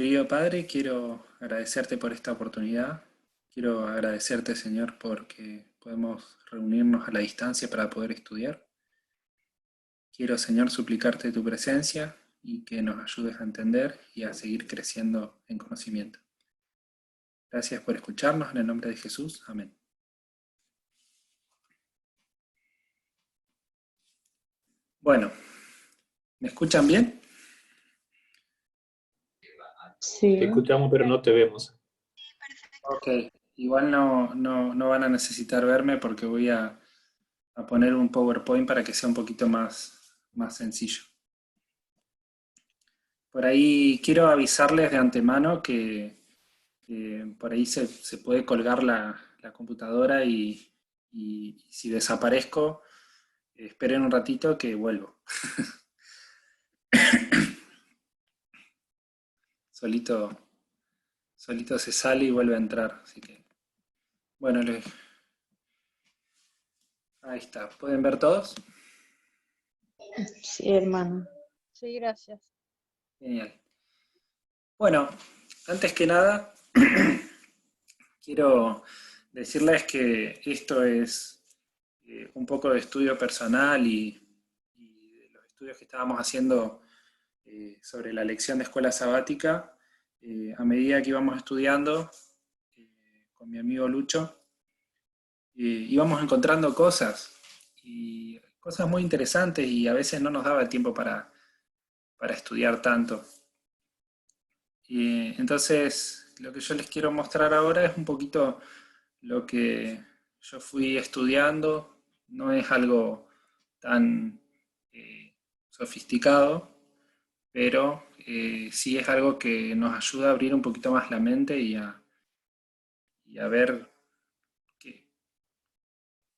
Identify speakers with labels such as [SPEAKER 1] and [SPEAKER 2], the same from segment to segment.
[SPEAKER 1] Querido Padre, quiero agradecerte por esta oportunidad. Quiero agradecerte, Señor, porque podemos reunirnos a la distancia para poder estudiar. Quiero, Señor, suplicarte tu presencia y que nos ayudes a entender y a seguir creciendo en conocimiento. Gracias por escucharnos en el nombre de Jesús. Amén. Bueno, ¿me escuchan bien?
[SPEAKER 2] Te
[SPEAKER 3] Sí,
[SPEAKER 2] escuchamos, pero no te vemos.
[SPEAKER 1] Ok, igual no van a necesitar verme porque voy a poner un PowerPoint para que sea un poquito más sencillo. Por ahí quiero avisarles de antemano que por ahí se puede colgar la computadora y si desaparezco, esperen un ratito que vuelvo. Solito, solito se sale y vuelve a entrar. Así que, bueno, ahí está. ¿Pueden ver todos?
[SPEAKER 3] sí, hermano.
[SPEAKER 4] Sí, gracias.
[SPEAKER 1] Genial. Bueno, antes que nada, quiero decirles que esto es un poco de estudio personal y de los estudios que estábamos haciendo sobre la lección de escuela sabática. A medida que íbamos estudiando con mi amigo Lucho, íbamos encontrando cosas, y cosas muy interesantes, y a veces no nos daba el tiempo para estudiar tanto. Entonces, lo que yo les quiero mostrar ahora es un poquito lo que yo fui estudiando. No es algo tan sofisticado, pero sí es algo que nos ayuda a abrir un poquito más la mente y a ver qué,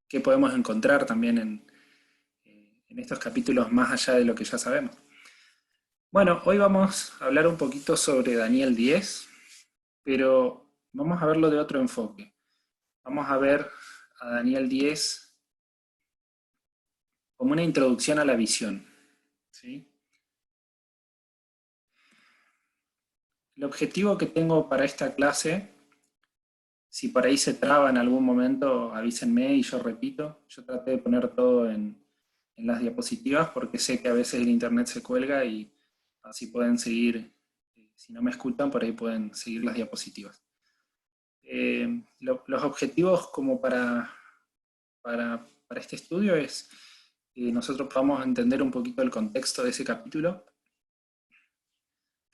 [SPEAKER 1] qué podemos encontrar también en estos capítulos más allá de lo que ya sabemos. Bueno, hoy vamos a hablar un poquito sobre Daniel 10, pero vamos a verlo de otro enfoque. Vamos a ver a Daniel 10 como una introducción a la visión, ¿sí? El objetivo que tengo para esta clase, si por ahí se traba en algún momento, avísenme y yo repito. Yo traté de poner todo en las diapositivas porque sé que a veces el internet se cuelga y así pueden seguir, si no me escuchan, por ahí pueden seguir las diapositivas. Los objetivos como para este estudio es que nosotros podamos entender un poquito el contexto de ese capítulo,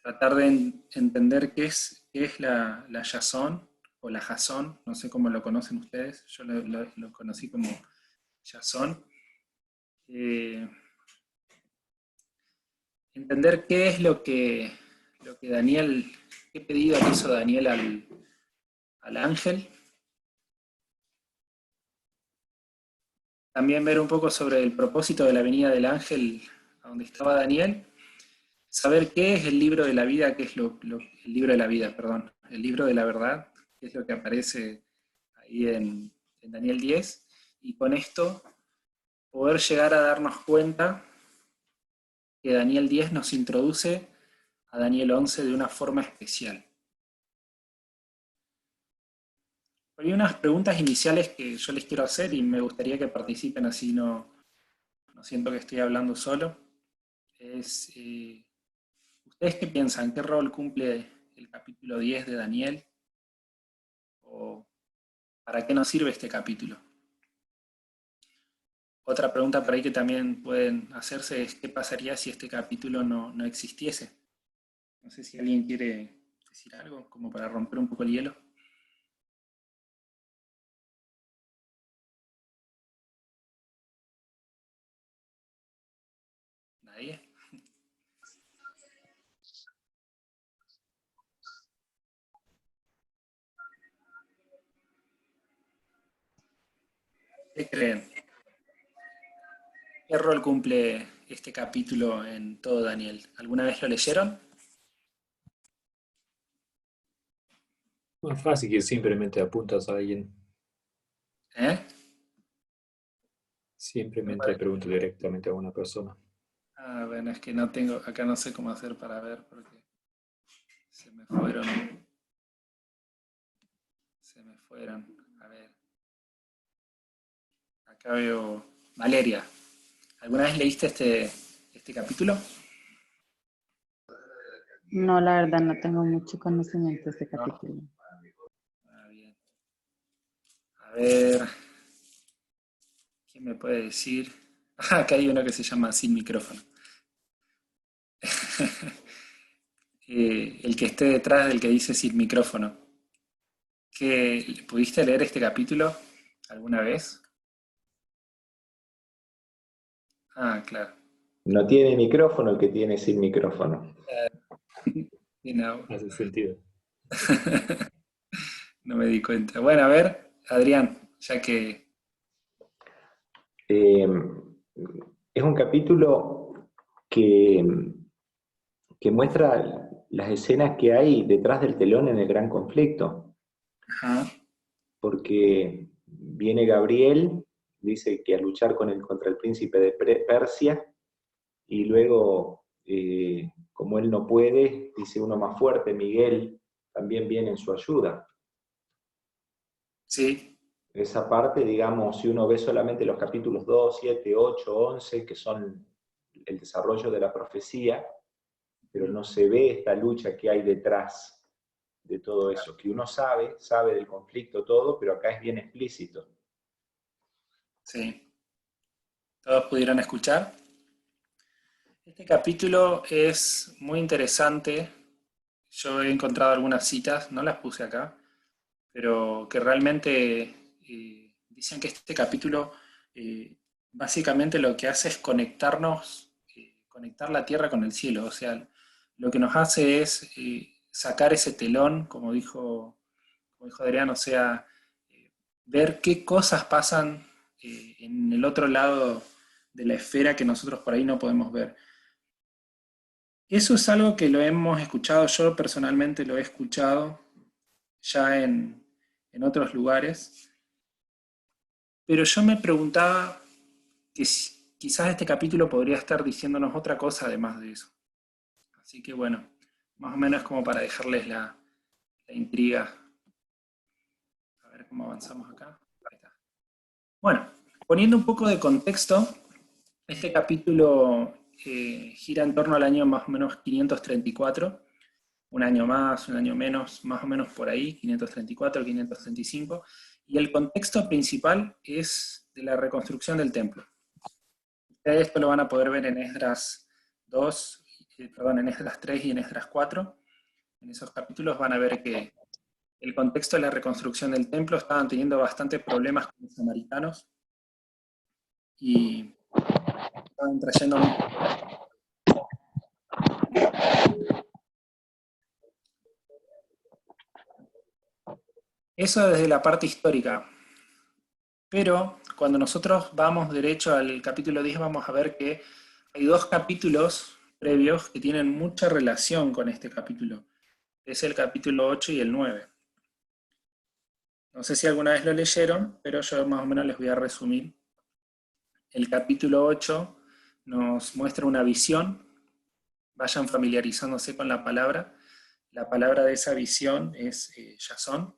[SPEAKER 1] tratar de entender qué es la Yazón o la Jasón, no sé cómo lo conocen ustedes, yo lo conocí como Yazón. Entender qué es lo que Daniel, qué pedido le hizo Daniel al ángel. También ver un poco sobre el propósito de la venida del ángel a donde estaba Daniel. Saber qué es el libro de la vida, qué es el libro de la vida, perdón, el libro de la verdad, qué es lo que aparece ahí en Daniel 10, y con esto poder llegar a darnos cuenta que Daniel 10 nos introduce a Daniel 11 de una forma especial. Hay unas preguntas iniciales que yo les quiero hacer y me gustaría que participen, así no siento que estoy hablando solo. Es, ¿ustedes qué piensan? ¿Qué rol cumple el capítulo 10 de Daniel? ¿O para qué nos sirve este capítulo? Otra pregunta por ahí que también pueden hacerse es ¿qué pasaría si este capítulo no existiese? No sé si alguien quiere decir algo como para romper un poco el hielo. ¿Nadie? ¿Qué creen? ¿Qué rol cumple este capítulo en todo Daniel? ¿Alguna vez lo leyeron?
[SPEAKER 2] Más fácil que simplemente apuntas a alguien.
[SPEAKER 1] ¿Eh? Me
[SPEAKER 2] Simplemente
[SPEAKER 1] parece.
[SPEAKER 2] pregunto directamente a una persona.
[SPEAKER 1] Ah, bueno, es que no tengo, acá no sé cómo hacer para ver porque Se me fueron. Se me fueron. A ver. Acá veo. Valeria. ¿Alguna vez leíste este capítulo?
[SPEAKER 3] No, la verdad no tengo mucho conocimiento de este
[SPEAKER 1] No.
[SPEAKER 3] capítulo.
[SPEAKER 1] Ah, bien. A ver. ¿Quién me puede decir? Ah, acá hay uno que se llama Sin micrófono. El que esté detrás del que dice Sin micrófono. ¿Pudiste leer este capítulo alguna vez? Ah, claro.
[SPEAKER 4] No tiene micrófono el que tiene sin micrófono.
[SPEAKER 1] Y no,
[SPEAKER 2] Hace sentido.
[SPEAKER 1] no me di cuenta. Bueno, a ver, Adrián, ya que...
[SPEAKER 4] Eh, es un capítulo que, que muestra las escenas que hay detrás del telón en el gran conflicto,
[SPEAKER 1] Ajá,
[SPEAKER 4] porque viene Gabriel, dice que a luchar contra el príncipe de Persia, y luego, como él no puede, dice uno más fuerte, Miguel, también viene en su ayuda.
[SPEAKER 1] sí,
[SPEAKER 4] Esa parte, digamos, si uno ve solamente los capítulos 2, 7, 8, 11, que son el desarrollo de la profecía, pero no se ve esta lucha que hay detrás de todo eso, que uno sabe del conflicto todo, pero acá es bien explícito.
[SPEAKER 1] sí. ¿Todos pudieron escuchar? Este capítulo es muy interesante. Yo he encontrado algunas citas, no las puse acá, pero que realmente dicen que este capítulo básicamente lo que hace es conectarnos, conectar la tierra con el cielo. O sea, lo que nos hace es sacar ese telón, como dijo Adrián, o sea, ver qué cosas pasan en el otro lado de la esfera que nosotros por ahí no podemos ver. Eso es algo que lo hemos escuchado, yo personalmente lo he escuchado ya en otros lugares, pero yo me preguntaba que quizás este capítulo podría estar diciéndonos otra cosa además de eso. Así que bueno, más o menos como para dejarles la intriga. A ver cómo avanzamos acá. Ahí está. Bueno, poniendo un poco de contexto, este capítulo gira en torno al año más o menos 534, un año más, un año menos, más o menos por ahí, 534, 535, y el contexto principal es de la reconstrucción del templo. Ustedes esto lo van a poder ver en Esdras 2, en Esdras 3 y en Esdras 4. En esos capítulos van a ver que el contexto de la reconstrucción del templo estaban teniendo bastantes problemas con los samaritanos y estaban trayendo. Eso desde la parte histórica. Pero cuando nosotros vamos derecho al capítulo 10 vamos a ver que hay dos capítulos previos que tienen mucha relación con este capítulo. Es el capítulo 8 y el 9. No sé si alguna vez lo leyeron, pero yo más o menos les voy a resumir. El capítulo 8 nos muestra una visión. Vayan familiarizándose con la palabra. La palabra de esa visión es Jasón.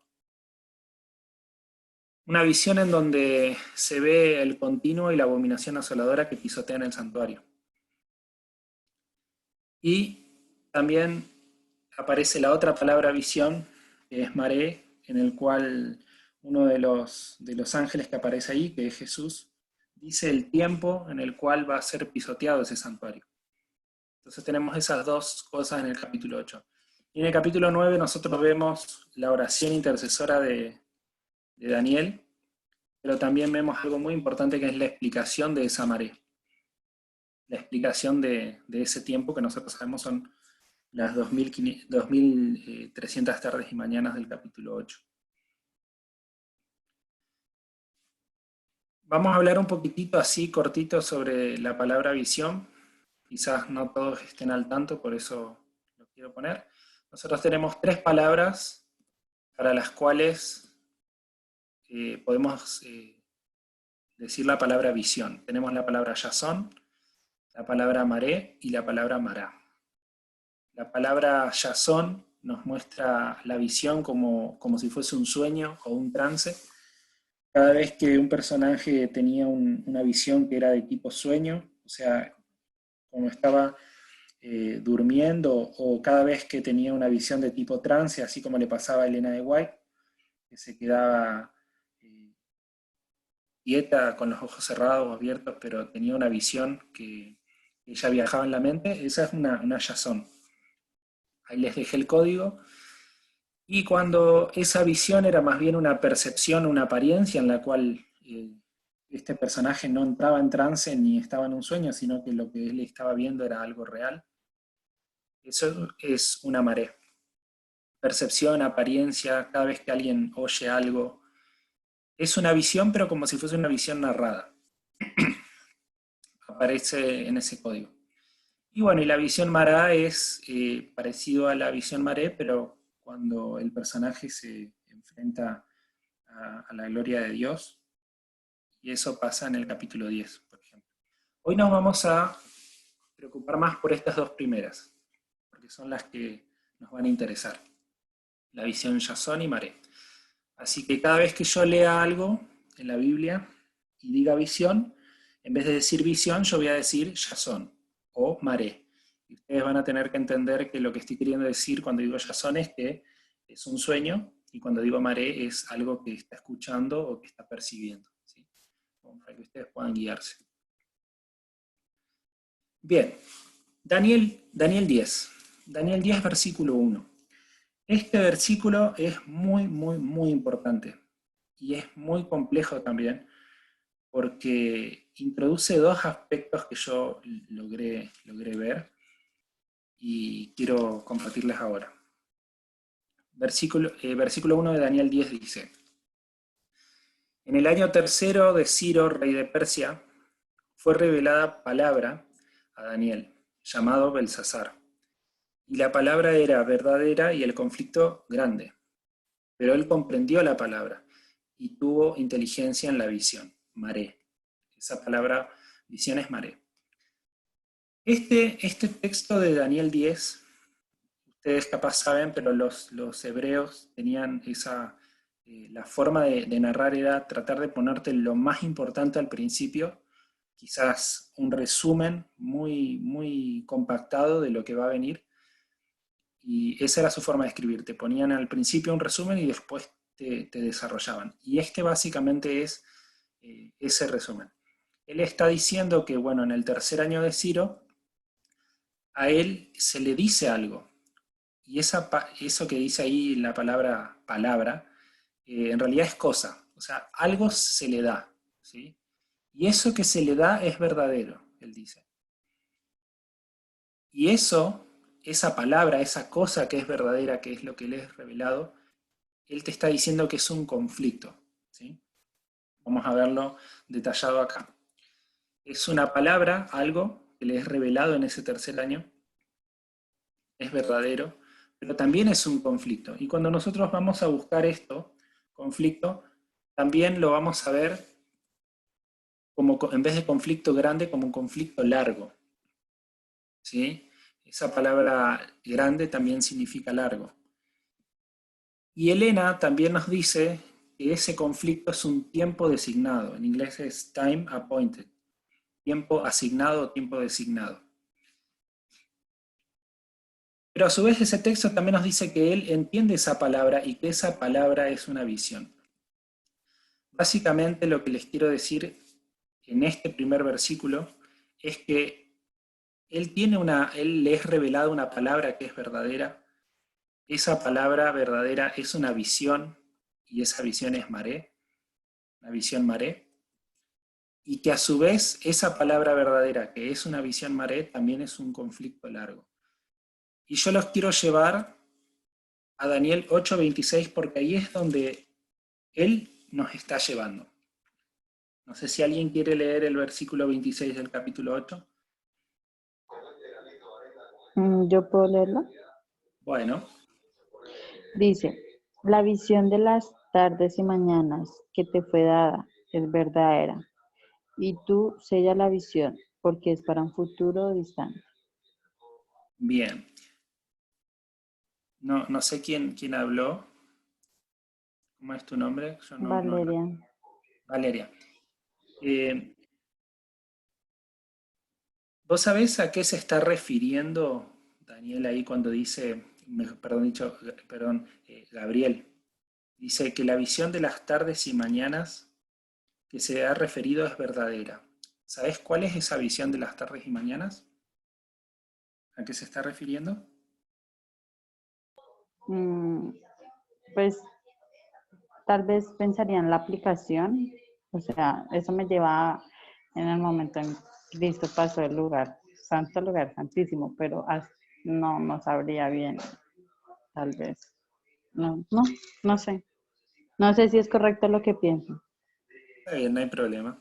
[SPEAKER 1] Una visión en donde se ve el continuo y la abominación asoladora que pisotean el santuario. Y también aparece la otra palabra visión, que es Maré, en el cual uno de los ángeles que aparece ahí, que es Jesús, dice el tiempo en el cual va a ser pisoteado ese santuario. Entonces tenemos esas dos cosas en el capítulo 8. Y en el capítulo 9 nosotros vemos la oración intercesora de Daniel, pero también vemos algo muy importante que es la explicación de esa maré. La explicación de ese tiempo que nosotros sabemos son las 2300 tardes y mañanas del capítulo 8. Vamos a hablar un poquitito así cortito sobre la palabra visión. Quizás no todos estén al tanto, por eso lo quiero poner. Nosotros tenemos tres palabras para las cuales podemos decir la palabra visión. Tenemos la palabra Jasón, la palabra maré y la palabra mará. La palabra Jasón nos muestra la visión como si fuese un sueño o un trance. Cada vez que un personaje tenía una visión que era de tipo sueño, o sea, como estaba durmiendo, o cada vez que tenía una visión de tipo trance, así como le pasaba a Elena de White, que se quedaba quieta con los ojos cerrados o abiertos, pero tenía una visión que ella viajaba en la mente. Esa es una Jason. Ahí les dejé el código. Y cuando esa visión era más bien una percepción, una apariencia en la cual este personaje no entraba en trance ni estaba en un sueño, sino que lo que él estaba viendo era algo real, eso es una maré. Percepción, apariencia, cada vez que alguien oye algo, es una visión, pero como si fuese una visión narrada. Aparece en ese código. Y bueno, y la visión mará es parecido a la visión maré, pero cuando el personaje se enfrenta a la gloria de Dios, y eso pasa en el capítulo 10, por ejemplo. Hoy nos vamos a preocupar más por estas dos primeras, porque son las que nos van a interesar. La visión Jason y maré. Así que cada vez que yo lea algo en la Biblia y diga visión, en vez de decir visión, yo voy a decir Jason o maré. Y ustedes van a tener que entender que lo que estoy queriendo decir cuando digo Jason es que es un sueño, y cuando digo maré es algo que está escuchando o que está percibiendo, ¿sí? Para que ustedes puedan guiarse. Bien, Daniel 10. Daniel 10, versículo 1. Este versículo es muy, muy, muy importante. Y es muy complejo también, porque introduce dos aspectos que yo logré ver y quiero compartirles ahora. Versículo 1 de Daniel 10 dice: en el año tercero de Ciro, rey de Persia, fue revelada palabra a Daniel, llamado Belsasar. Y la palabra era verdadera y el conflicto grande. Pero él comprendió la palabra y tuvo inteligencia en la visión. Maré. Esa palabra, visión, es maré. Este texto de Daniel 10, ustedes capaz saben, pero los hebreos tenían la forma de narrar era tratar de ponerte lo más importante al principio, quizás un resumen muy, muy compactado de lo que va a venir, y esa era su forma de escribir. Te ponían al principio un resumen y después te desarrollaban. Y este básicamente es ese resumen. Él está diciendo que, bueno, en el tercer año de Ciro, a él se le dice algo. Y eso que dice ahí la palabra, en realidad es cosa. O sea, algo se le da, ¿sí? Y eso que se le da es verdadero, él dice. Y esa palabra, esa cosa que es verdadera, que es lo que le es revelado, él te está diciendo que es un conflicto, ¿sí? Vamos a verlo detallado acá. Es una palabra, algo que le es revelado en ese tercer año, es verdadero, pero también es un conflicto. Y cuando nosotros vamos a buscar conflicto, también lo vamos a ver como, en vez de conflicto grande, como un conflicto largo, ¿sí? Esa palabra grande también significa largo. Y Elena también nos dice que ese conflicto es un tiempo designado. En inglés es time appointed. Tiempo asignado o tiempo designado. Pero a su vez ese texto también nos dice que él entiende esa palabra y que esa palabra es una visión. Básicamente lo que les quiero decir en este primer versículo es que él le es revelado una palabra que es verdadera. Esa palabra verdadera es una visión, y esa visión es maré, una visión maré. Y que a su vez esa palabra verdadera, que es una visión maré, también es un conflicto largo. Y yo los quiero llevar a Daniel 8:26 porque ahí es donde él nos está llevando. No sé si alguien quiere leer el versículo 26 del capítulo 8.
[SPEAKER 3] ¿Yo puedo leerlo?
[SPEAKER 1] Bueno,
[SPEAKER 3] Dice, la visión de las tardes y mañanas que te fue dada es verdadera, y tú sella la visión, porque es para un futuro distante.
[SPEAKER 1] bien. No sé quién habló. ¿Cómo es tu nombre? Yo no.
[SPEAKER 3] Valeria.
[SPEAKER 1] Valeria. Eh, ¿Vos sabés a qué se está refiriendo Daniel ahí cuando dice, Gabriel, dice que la visión de las tardes y mañanas que se ha referido es verdadera? ¿Sabés cuál es esa visión de las tardes y mañanas? ¿A qué se está refiriendo?
[SPEAKER 3] Mm, pues tal vez pensaría en la aplicación, o sea, eso me lleva en el momento en que Cristo pasó el lugar santo, lugar santísimo, pero no sabría bien, tal vez. No sé. No sé si es correcto lo que pienso.
[SPEAKER 1] Está bien, no hay problema.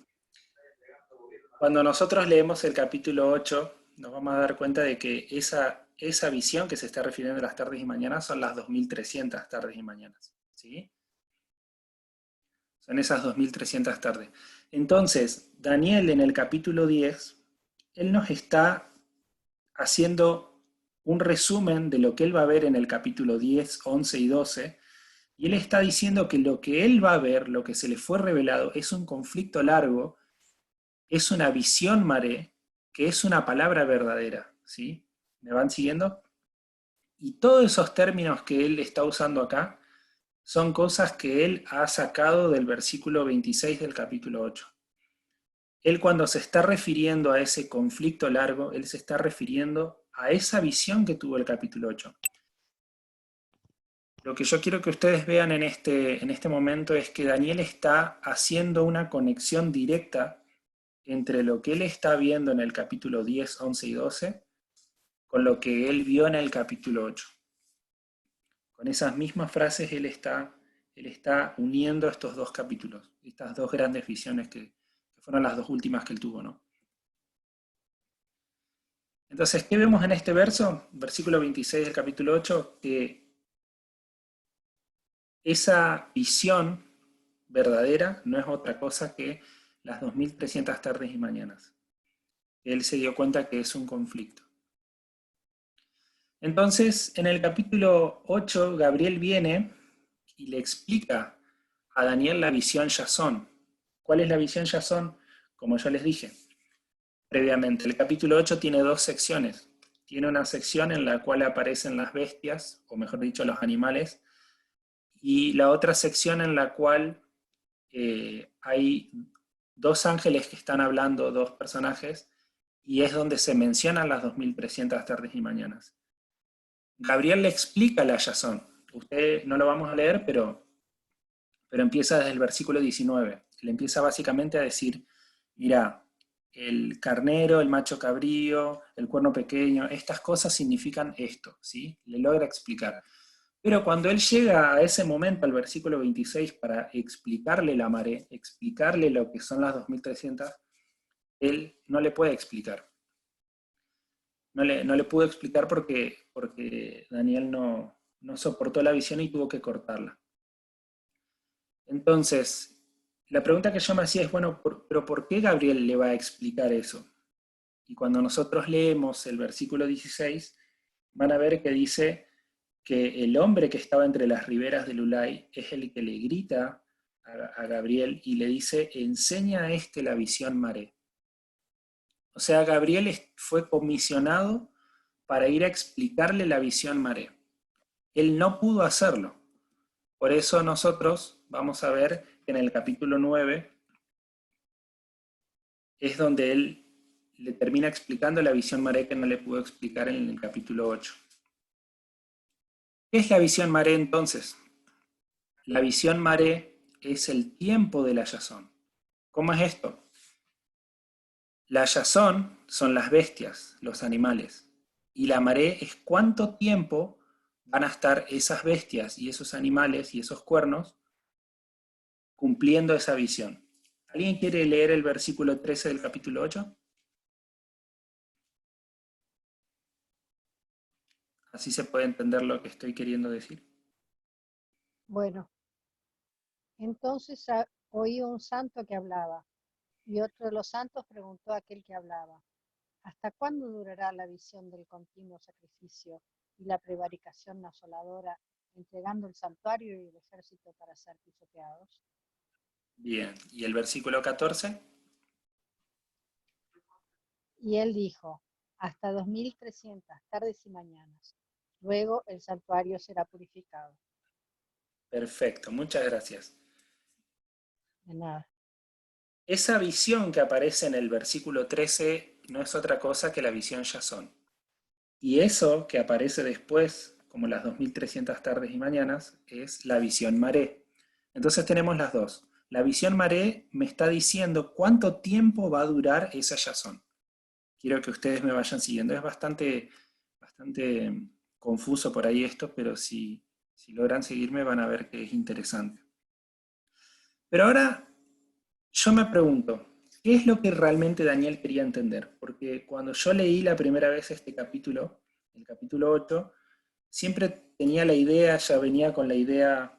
[SPEAKER 1] Cuando nosotros leemos el capítulo 8, nos vamos a dar cuenta de que esa visión que se está refiriendo a las tardes y mañanas son las 2300 tardes y mañanas. ¿Sí? Son esas 2300 tardes. Entonces, Daniel en el capítulo 10, él nos está haciendo un resumen de lo que él va a ver en el capítulo 10, 11 y 12, y él está diciendo que lo que él va a ver, lo que se le fue revelado, es un conflicto largo, es una visión maré, que es una palabra verdadera. ¿Sí? ¿Me van siguiendo? Y todos esos términos que él está usando acá son cosas que él ha sacado del versículo 26 del capítulo 8. Él cuando se está refiriendo a ese conflicto largo, él se está refiriendo a esa visión que tuvo el capítulo 8. Lo que yo quiero que ustedes vean en este momento es que Daniel está haciendo una conexión directa entre lo que él está viendo en el capítulo 10, 11 y 12 con lo que él vio en el capítulo 8. Con esas mismas frases él está uniendo estos dos capítulos, estas dos grandes visiones que fueron las dos últimas que él tuvo, ¿no? Entonces, ¿qué vemos en este verso? Versículo 26 del capítulo 8, que esa visión verdadera no es otra cosa que las 2300 tardes y mañanas. Él se dio cuenta que es un conflicto. Entonces, en el capítulo 8, Gabriel viene y le explica a Daniel la visión Yazón. ¿Cuál es la visión Yazón? Como yo les dije previamente, el capítulo 8 tiene dos secciones. Tiene una sección en la cual aparecen las bestias, o mejor dicho, los animales, y la otra sección en la cual hay dos ángeles que están hablando, dos personajes, y es donde se mencionan las 2300 tardes y mañanas. Gabriel le explica la Yazón. Usted no lo vamos a leer, pero empieza desde el versículo 19. Le empieza básicamente a decir, mira, el carnero, el macho cabrío, el cuerno pequeño, estas cosas significan esto, ¿sí? Le logra explicar. Pero cuando él llega a ese momento, al versículo 26, para explicarle la maré, explicarle lo que son las 2300, él no le puede explicar. No le pudo explicar porque Daniel no soportó la visión y tuvo que cortarla. Entonces, la pregunta que yo me hacía es, bueno, pero ¿por qué Gabriel le va a explicar eso? Y cuando nosotros leemos el versículo 16, van a ver que dice que el hombre que estaba entre las riberas del Ulai es el que le grita a Gabriel y le dice, enseña a este la visión maré. O sea, Gabriel fue comisionado para ir a explicarle la visión maré. Él no pudo hacerlo. Por eso nosotros vamos a ver que en el capítulo 9 es donde él le termina explicando la visión maré que no le pudo explicar en el capítulo 8. ¿Qué es la visión maré entonces? La visión maré es el tiempo de la Yazón. ¿Cómo es esto? La Yazón son las bestias, los animales, y la maré es cuánto tiempo van a estar esas bestias y esos animales y esos cuernos cumpliendo esa visión. ¿Alguien quiere leer el versículo 13 del capítulo 8? Así se puede entender lo que estoy queriendo decir.
[SPEAKER 5] Bueno, entonces oí un santo que hablaba, y otro de los santos preguntó a aquel que hablaba, ¿hasta cuándo durará la visión del continuo sacrificio y la prevaricación asoladora, entregando el santuario y el ejército para ser pisoteados.
[SPEAKER 1] Bien, ¿y el versículo 14?
[SPEAKER 5] Y él dijo, hasta 2300 tardes y mañanas. Luego el santuario será purificado.
[SPEAKER 1] Perfecto, muchas gracias.
[SPEAKER 5] De nada.
[SPEAKER 1] Esa visión que aparece en el versículo 13 no es otra cosa que la visión Jasón. Y eso que aparece después, como las 2300 tardes y mañanas, es la visión Maré. Entonces tenemos las dos. La visión Maré me está diciendo cuánto tiempo va a durar esa Jasón. Quiero que ustedes me vayan siguiendo. Es bastante confuso por ahí esto, pero si logran seguirme van a ver que es interesante. Pero ahora yo me pregunto, ¿qué es lo que realmente Daniel quería entender? Porque cuando yo leí la primera vez este capítulo, el capítulo 8, siempre tenía la idea, ya venía con la idea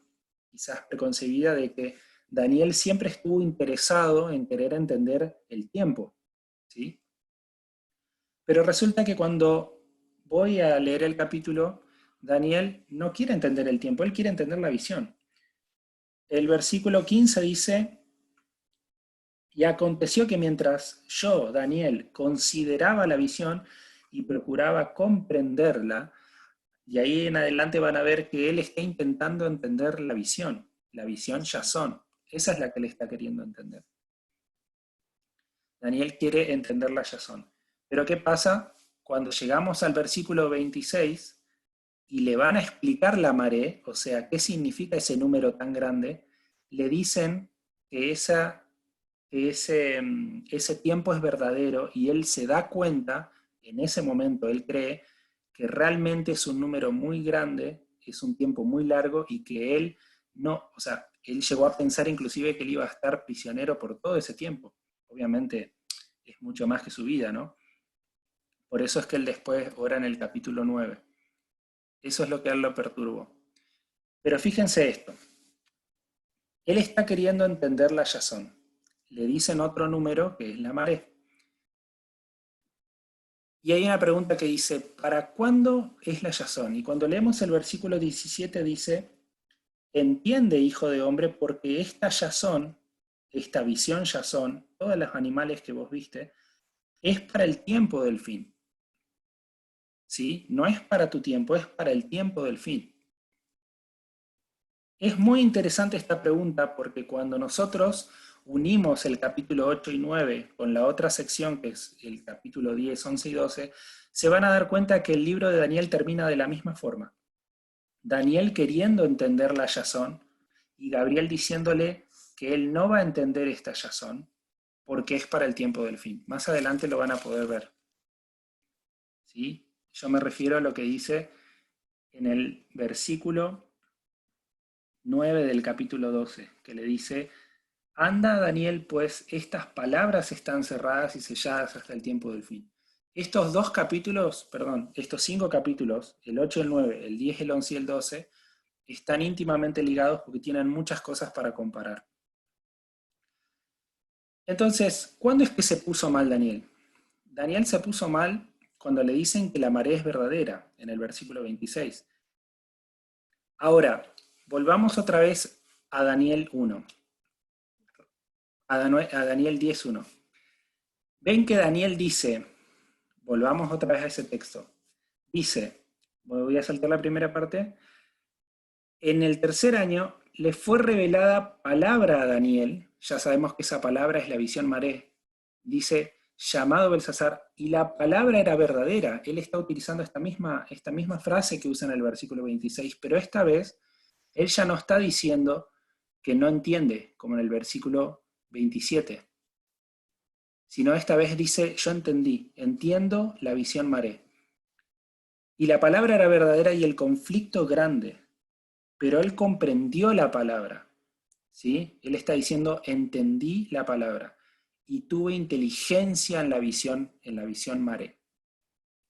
[SPEAKER 1] quizás preconcebida de que Daniel siempre estuvo interesado en querer entender el tiempo, ¿sí? Pero resulta que cuando voy a leer el capítulo, Daniel no quiere entender el tiempo, él quiere entender la visión. El versículo 15 dice: y aconteció que mientras yo, Daniel, consideraba la visión y procuraba comprenderla, y ahí en adelante van a ver que él está intentando entender la visión Jasón. Esa es la que él está queriendo entender. Daniel quiere entender la Jasón. Pero ¿qué pasa? Cuando llegamos al versículo 26 y le van a explicar la maré, o sea, qué significa ese número tan grande, le dicen que ese tiempo es verdadero y él se da cuenta, en ese momento él cree que realmente es un número muy grande, es un tiempo muy largo y que él no, o sea, él llegó a pensar inclusive que él iba a estar prisionero por todo ese tiempo. Obviamente es mucho más que su vida, ¿no? Por eso es que él después ora en el capítulo 9. Eso es lo que a él lo perturbó. Pero fíjense esto. Él está queriendo entender la Jasón. Le dicen otro número que es la maré. Y hay una pregunta que dice, ¿para cuándo es la Jasón? Y cuando leemos el versículo 17 dice, entiende, hijo de hombre, porque esta Jasón, esta visión Jasón, todos los animales que vos viste, es para el tiempo del fin. ¿Sí? No es para tu tiempo, es para el tiempo del fin. Es muy interesante esta pregunta porque cuando nosotros unimos el capítulo 8 y 9 con la otra sección que es el capítulo 10, 11 y 12, se van a dar cuenta que el libro de Daniel termina de la misma forma. Daniel queriendo entender la Jasón y Gabriel diciéndole que él no va a entender esta Jasón porque es para el tiempo del fin. Más adelante lo van a poder ver. ¿Sí? Yo me refiero a lo que dice en el versículo 9 del capítulo 12, que le dice: anda, Daniel, pues estas palabras están cerradas y selladas hasta el tiempo del fin. Estos 5 capítulos, el 8, el 9, el 10, el 11 y el 12, están íntimamente ligados porque tienen muchas cosas para comparar. Entonces, ¿cuándo es que se puso mal Daniel? Daniel se puso mal cuando le dicen que la maré es verdadera, en el versículo 26. Ahora, volvamos otra vez a Daniel 1. A Daniel 10.1. Ven que Daniel dice, volvamos otra vez a ese texto, dice, voy a saltar la primera parte, en el tercer año le fue revelada palabra a Daniel, ya sabemos que esa palabra es la visión maré, dice, llamado Belsasar, y la palabra era verdadera. Él está utilizando esta misma frase que usa en el versículo 26, pero esta vez él ya no está diciendo que no entiende, como en el versículo 27, sino esta vez dice, yo entendí, entiendo la visión maré. Y la palabra era verdadera y el conflicto grande, pero él comprendió la palabra, ¿sí? Él está diciendo, entendí la palabra y tuve inteligencia en la visión maré.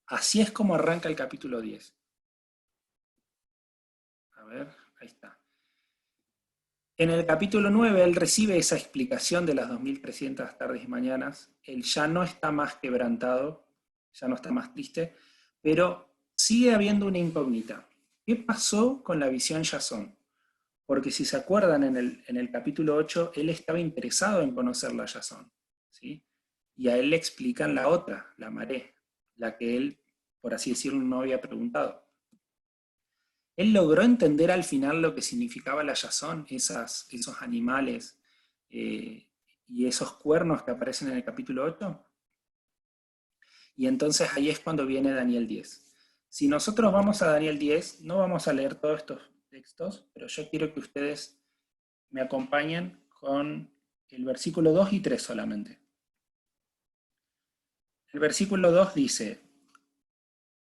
[SPEAKER 1] Así es como arranca el capítulo 10. A ver, ahí está. En el capítulo 9 él recibe esa explicación de las 2300 tardes y mañanas. Él ya no está más quebrantado, ya no está más triste, pero sigue habiendo una incógnita. ¿Qué pasó con la visión Jasón? Porque si se acuerdan, en el capítulo 8, él estaba interesado en conocer la Jasón, ¿sí? Y a él le explican la otra, la Maré, la que él, por así decirlo, no había preguntado. Él logró entender al final lo que significaba la Jasón, esos animales y esos cuernos que aparecen en el capítulo 8. Y entonces ahí es cuando viene Daniel 10. Si nosotros vamos a Daniel 10, no vamos a leer todos estos textos, pero yo quiero que ustedes me acompañen con el versículo 2 y 3 solamente. El versículo 2 dice: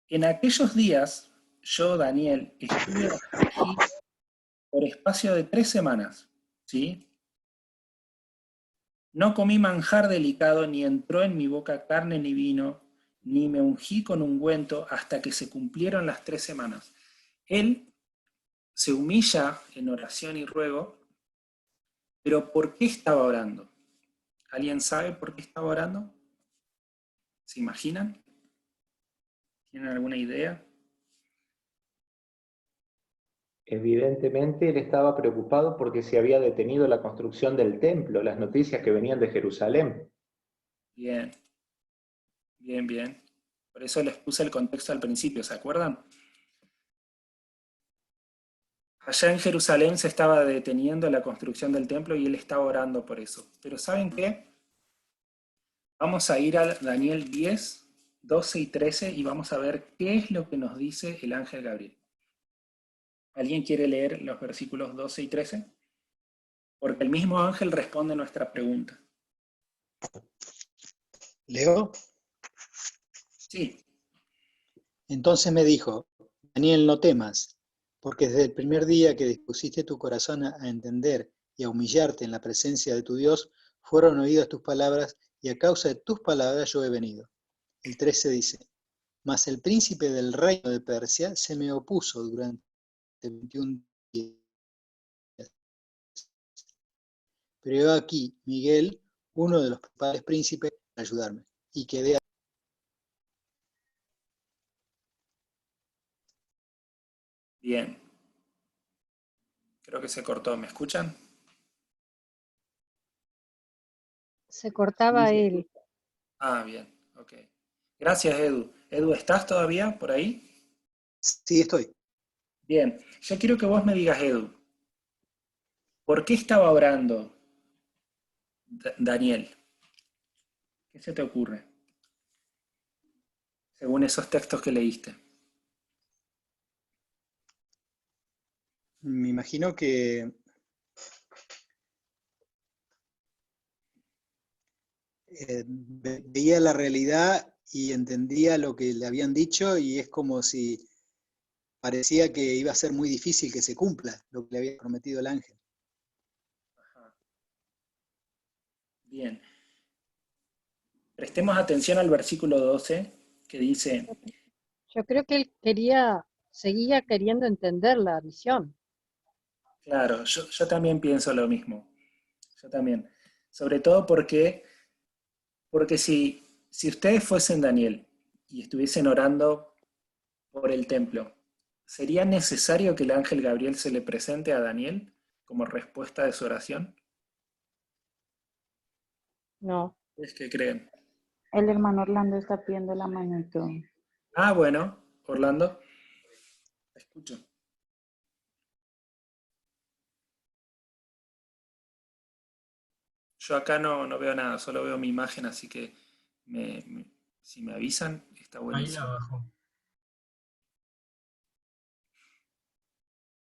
[SPEAKER 1] en aquellos días, yo, Daniel, estuve aquí por espacio de 3 semanas, ¿sí? No comí manjar delicado, ni entró en mi boca carne ni vino, ni me ungí con ungüento hasta que se cumplieron las 3 semanas. Él se humilla en oración y ruego, pero ¿por qué estaba orando? ¿Alguien sabe por qué estaba orando? ¿Se imaginan? ¿Tienen alguna idea?
[SPEAKER 4] Evidentemente él estaba preocupado porque se había detenido la construcción del templo, las noticias que venían de Jerusalén.
[SPEAKER 1] Bien, bien, bien. Por eso les puse el contexto al principio, ¿se acuerdan? Allá en Jerusalén se estaba deteniendo la construcción del templo y él estaba orando por eso. Pero ¿saben qué? Vamos a ir a Daniel 10, 12 y 13 y vamos a ver qué es lo que nos dice el ángel Gabriel. ¿Alguien quiere leer los versículos 12 y 13? Porque el mismo ángel responde nuestra pregunta.
[SPEAKER 6] ¿Leo?
[SPEAKER 1] Sí,
[SPEAKER 6] Entonces me dijo, Daniel, no temas, porque desde el primer día que dispusiste tu corazón a entender y a humillarte en la presencia de tu Dios, fueron oídas tus palabras, y a causa de tus palabras yo he venido. El 13 dice, mas el príncipe del reino de Persia se me opuso durante 21 días. Pero he aquí, Miguel, uno de los principales príncipes, para ayudarme, y quedé.
[SPEAKER 1] bien. Creo que se cortó. ¿Me escuchan?
[SPEAKER 5] Se
[SPEAKER 1] Sí,
[SPEAKER 5] cortaba
[SPEAKER 1] se
[SPEAKER 5] él.
[SPEAKER 1] escucha. Ah, bien. Ok. Gracias, Edu. Edu, ¿estás todavía por ahí?
[SPEAKER 6] Sí, estoy.
[SPEAKER 1] Bien. Yo quiero que vos me digas, Edu, ¿por qué estaba orando Daniel? ¿Qué se te ocurre? Según esos textos que leíste.
[SPEAKER 6] Me imagino que veía la realidad y entendía lo que le habían dicho, y es como si parecía que iba a ser muy difícil que se cumpla lo que le había prometido el ángel.
[SPEAKER 1] Ajá. Bien. Prestemos atención al versículo 12 que dice,
[SPEAKER 5] Yo creo que él seguía queriendo entender la visión.
[SPEAKER 1] claro, yo también pienso lo mismo. Yo también. Sobre todo porque si ustedes fuesen Daniel y estuviesen orando por el templo, ¿sería necesario que el ángel Gabriel se le presente a Daniel como respuesta de su oración?
[SPEAKER 5] No.
[SPEAKER 1] ¿Ustedes qué creen?
[SPEAKER 3] El hermano Orlando está pidiendo la manito.
[SPEAKER 1] Ah, bueno, Orlando, te escucho. Yo acá no veo nada, solo veo mi imagen, así que si me avisan, está
[SPEAKER 7] Ahí
[SPEAKER 1] buenísimo.
[SPEAKER 7] abajo.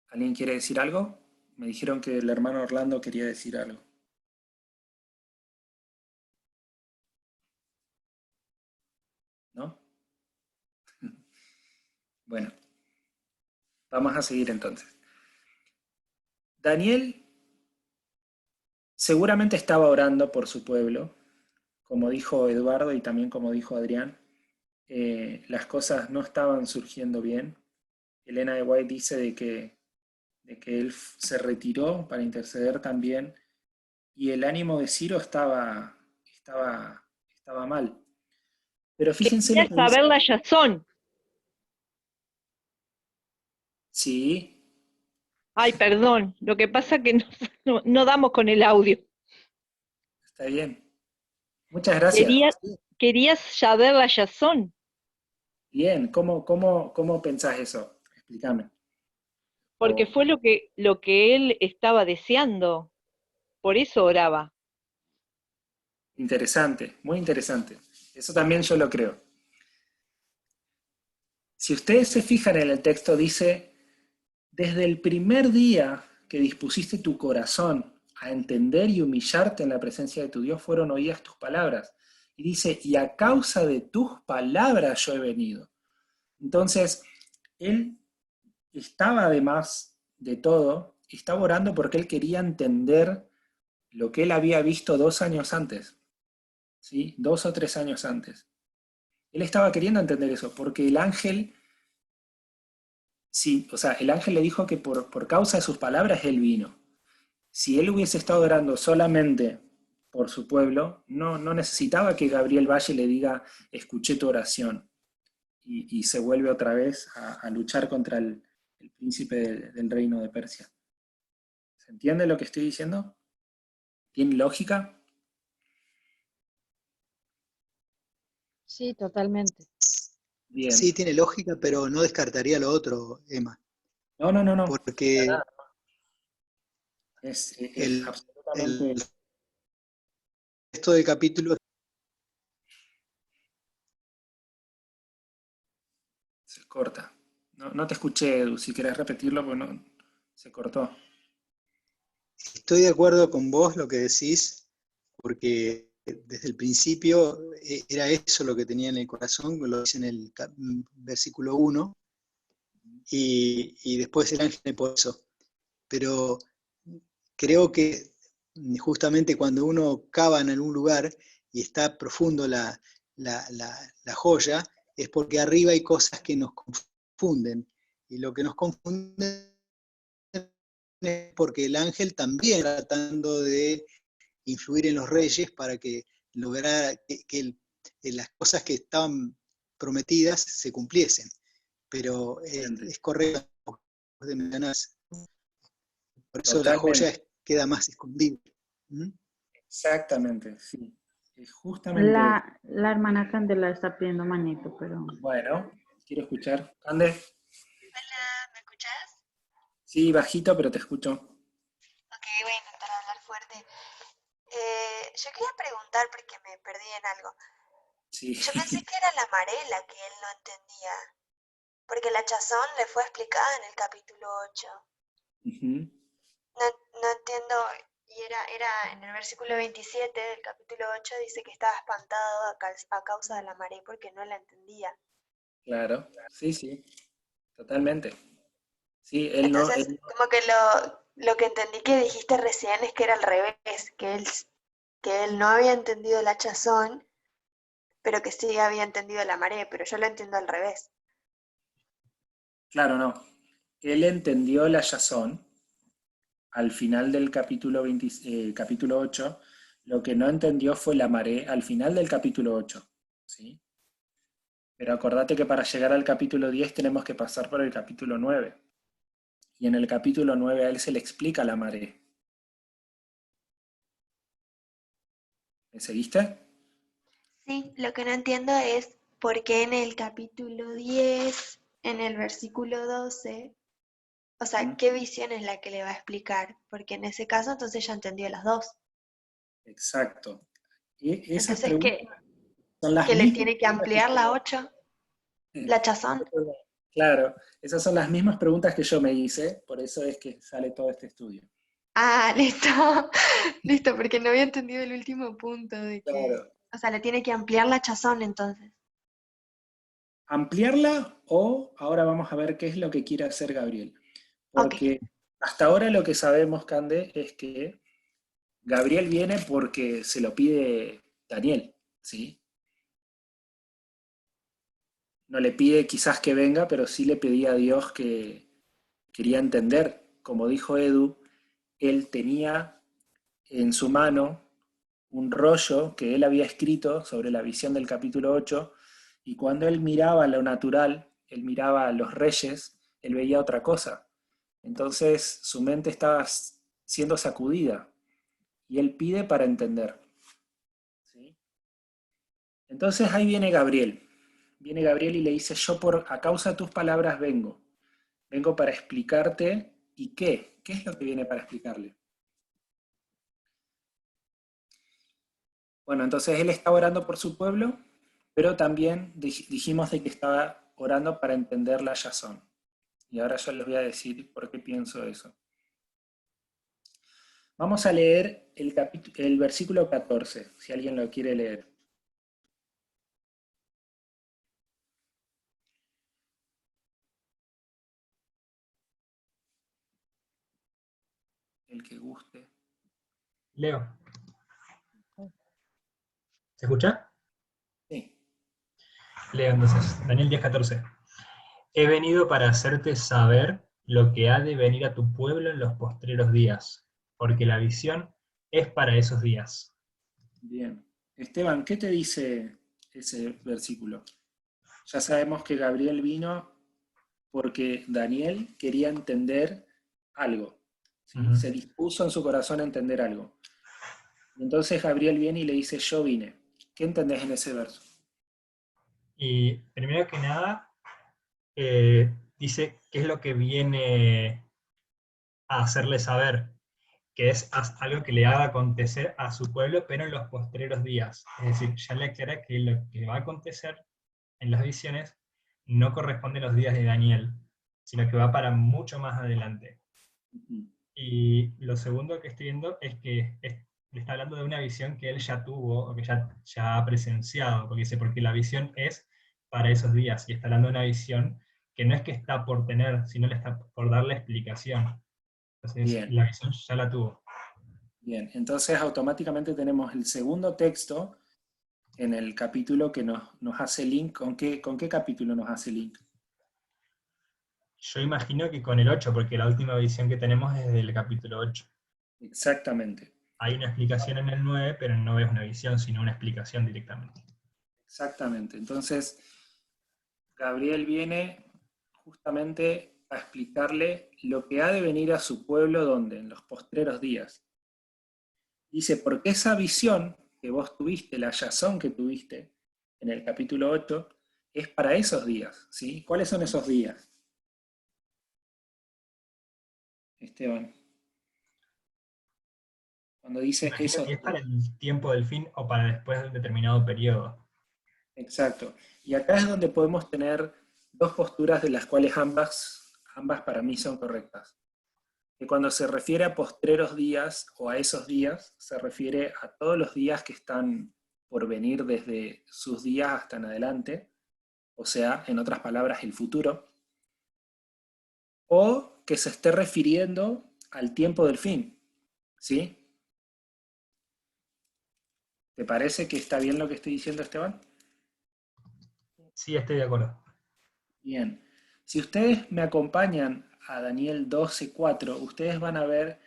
[SPEAKER 1] ¿Alguien quiere decir algo? Me dijeron que el hermano Orlando quería decir algo. ¿No? Bueno, vamos a seguir entonces. Daniel seguramente estaba orando por su pueblo, como dijo Eduardo y también como dijo Adrián. Las cosas no estaban surgiendo bien. Elena de White dice de que él se retiró para interceder también y el ánimo de Ciro estaba mal. Pero fíjense lo
[SPEAKER 8] Quería
[SPEAKER 1] que dice.
[SPEAKER 8] saber la razón.
[SPEAKER 1] Sí,
[SPEAKER 7] Ay, perdón, lo que pasa que no damos con el audio.
[SPEAKER 1] está bien. Muchas gracias.
[SPEAKER 7] Quería, querías saber la razón,
[SPEAKER 1] Bien, ¿cómo pensás eso? Explícame.
[SPEAKER 7] porque fue lo que él estaba deseando, por eso oraba.
[SPEAKER 1] Interesante, muy interesante. Eso también yo lo creo. Si ustedes se fijan en el texto, dice, desde el primer día que dispusiste tu corazón a entender y humillarte en la presencia de tu Dios, fueron oídas tus palabras. Y dice, y a causa de tus palabras yo he venido. Entonces, él estaba, además de todo, estaba orando porque él quería entender lo que él había visto 2 años antes, ¿sí? 2 o 3 años antes. Él estaba queriendo entender eso, porque el ángel, sí, o sea, el ángel le dijo que por causa de sus palabras él vino. Si él hubiese estado orando solamente por su pueblo, no necesitaba que Gabriel Valle le diga, escuché tu oración, y se vuelve otra vez a luchar contra el príncipe del reino de Persia. ¿Se entiende lo que estoy diciendo? ¿Tiene lógica?
[SPEAKER 5] Sí, totalmente.
[SPEAKER 1] Bien.
[SPEAKER 6] Sí, tiene lógica, pero no descartaría lo otro, Emma,
[SPEAKER 1] No.
[SPEAKER 6] porque
[SPEAKER 1] Para nada. Es
[SPEAKER 6] el
[SPEAKER 1] absolutamente...
[SPEAKER 6] resto del capítulo
[SPEAKER 1] Se corta. No te escuché, Edu. Si querés repetirlo, pues no, se cortó.
[SPEAKER 6] estoy de acuerdo con vos lo que decís, porque desde el principio era eso lo que tenía en el corazón, lo dice en el versículo 1, y después el ángel por eso. Pero creo que justamente cuando uno cava en algún lugar y está profundo la joya, es porque arriba hay cosas que nos confunden. Y lo que nos confunde es porque el ángel también está tratando de influir en los reyes para que lograra que las cosas que estaban prometidas se cumpliesen. Pero es correcto de mencionar. Por eso la
[SPEAKER 1] Totalmente.
[SPEAKER 6] joya queda más escondida. ¿Mm?
[SPEAKER 1] Exactamente, sí. Es justamente...
[SPEAKER 3] La hermana Candela está pidiendo manito, pero...
[SPEAKER 1] Bueno, quiero escuchar. Ande.
[SPEAKER 8] Hola, ¿me escuchás?
[SPEAKER 1] Sí, bajito, pero te escucho.
[SPEAKER 8] Ok, voy a intentar hablar fuerte. Yo quería preguntar porque me perdí en algo.
[SPEAKER 1] Sí.
[SPEAKER 8] Yo pensé que era la marea la que él no entendía, porque la chazón le fue explicada en el capítulo 8.
[SPEAKER 1] Ujú.
[SPEAKER 8] No entiendo, y era en el versículo 27 del capítulo 8 dice que estaba espantado a causa de la marea porque no la entendía.
[SPEAKER 1] Claro, sí, totalmente. Sí, él no...
[SPEAKER 8] Entonces, como que lo que entendí que dijiste recién es que era al revés, que él no había entendido la chazón, pero que sí había entendido la marea, pero yo lo entiendo al revés.
[SPEAKER 1] Claro, no. Él entendió la yazón al final del capítulo, capítulo 8, lo que no entendió fue la marea al final del capítulo 8, ¿sí? Pero acordate que para llegar al capítulo 10 tenemos que pasar por el capítulo 9. Y en el capítulo 9 a él se le explica la marea. ¿Me seguiste?
[SPEAKER 8] Sí, lo que no entiendo es por qué en el capítulo 10, en el versículo 12, o sea, qué visión es la que le va a explicar, porque en ese caso entonces ya entendió las dos.
[SPEAKER 1] Exacto. Y esas
[SPEAKER 8] Entonces,
[SPEAKER 1] preguntas son las
[SPEAKER 8] que le
[SPEAKER 1] mismas
[SPEAKER 8] tiene que
[SPEAKER 1] preguntas que
[SPEAKER 8] ampliar la
[SPEAKER 1] yo...
[SPEAKER 8] 8, la chazón.
[SPEAKER 1] Claro, esas son las mismas preguntas que yo me hice, por eso es que sale todo este estudio.
[SPEAKER 8] Ah, listo, listo, porque no había entendido el último punto de que,
[SPEAKER 1] Claro.
[SPEAKER 8] o sea, le tiene que ampliar la chazón entonces.
[SPEAKER 1] Ampliarla o ahora vamos a ver qué es lo que quiere hacer Gabriel.
[SPEAKER 8] Ok,
[SPEAKER 1] Porque hasta ahora lo que sabemos, Cande, es que Gabriel viene porque se lo pide Daniel, ¿sí? No le pide quizás que venga, pero sí le pedía a Dios que quería entender. Como dijo Edu, él tenía en su mano un rollo que él había escrito sobre la visión del capítulo 8, y cuando él miraba lo natural, él miraba a los reyes él veía otra cosa. Entonces su mente estaba siendo sacudida y él pide para entender. ¿Sí? Entonces ahí viene Gabriel. Viene Gabriel y le dice, yo a causa de tus palabras vengo. Vengo para explicarte. ¿Y qué? ¿Qué es lo que viene para explicarle? Bueno, entonces él está orando por su pueblo, pero también dijimos de que estaba orando para entender la Yazón. Y ahora yo les voy a decir por qué pienso eso. Vamos a leer el versículo 14, si alguien lo quiere leer. El que guste.
[SPEAKER 9] Leo. ¿Se escucha?
[SPEAKER 1] Sí.
[SPEAKER 9] Leo entonces, Daniel 10:14. He venido para hacerte saber lo que ha de venir a tu pueblo en los postreros días, porque la visión es para esos días.
[SPEAKER 1] Bien. Esteban, ¿qué te dice ese versículo? Ya sabemos que Gabriel vino porque Daniel quería entender algo. ¿Sí? Se dispuso en su corazón a entender algo. Entonces Gabriel viene y le dice, yo vine. ¿Qué entendés en ese verso?
[SPEAKER 9] Y primero que nada, dice qué es lo que viene a hacerle saber, que es algo que le haga acontecer a su pueblo, pero en los postreros días. Es decir, ya le aclara que lo que va a acontecer en las visiones no corresponde a los días de Daniel, sino que va para mucho más adelante. Y lo segundo que estoy viendo es que le está hablando de una visión que él ya tuvo, o que ya ha presenciado, porque dice, porque la visión es para esos días, y está hablando de una visión que no es que está por tener, sino le está por darle explicación. Entonces,
[SPEAKER 1] Bien.
[SPEAKER 9] la visión ya la tuvo.
[SPEAKER 1] Bien, entonces automáticamente tenemos el segundo texto en el capítulo que nos hace link. ¿Con qué capítulo nos hace link?
[SPEAKER 9] Yo imagino que con el 8, porque la última visión que tenemos es del capítulo 8.
[SPEAKER 1] Exactamente.
[SPEAKER 9] Hay una explicación en el 9, pero no es una visión, sino una explicación directamente.
[SPEAKER 1] Exactamente. Entonces, Gabriel viene justamente a explicarle lo que ha de venir a su pueblo, ¿dónde? En los postreros días. Dice, porque esa visión que vos tuviste, la Yazón que tuviste en el capítulo 8, es para esos días, ¿sí? ¿Cuáles son esos días? Esteban. Cuando dice
[SPEAKER 9] Imagino
[SPEAKER 1] esos
[SPEAKER 9] que es para
[SPEAKER 1] días.
[SPEAKER 9] el tiempo del fin o para después de un determinado periodo.
[SPEAKER 1] Exacto. Y acá es donde podemos tener dos posturas de las cuales ambas para mí son correctas. Que cuando se refiere a postreros días o a esos días, se refiere a todos los días que están por venir desde sus días hasta en adelante, o sea, en otras palabras, el futuro, o que se esté refiriendo al tiempo del fin, ¿sí? ¿Te parece que está bien lo que estoy diciendo, Esteban?
[SPEAKER 9] Sí, estoy de acuerdo.
[SPEAKER 1] Bien. Si ustedes me acompañan a Daniel 12:4, ustedes van a ver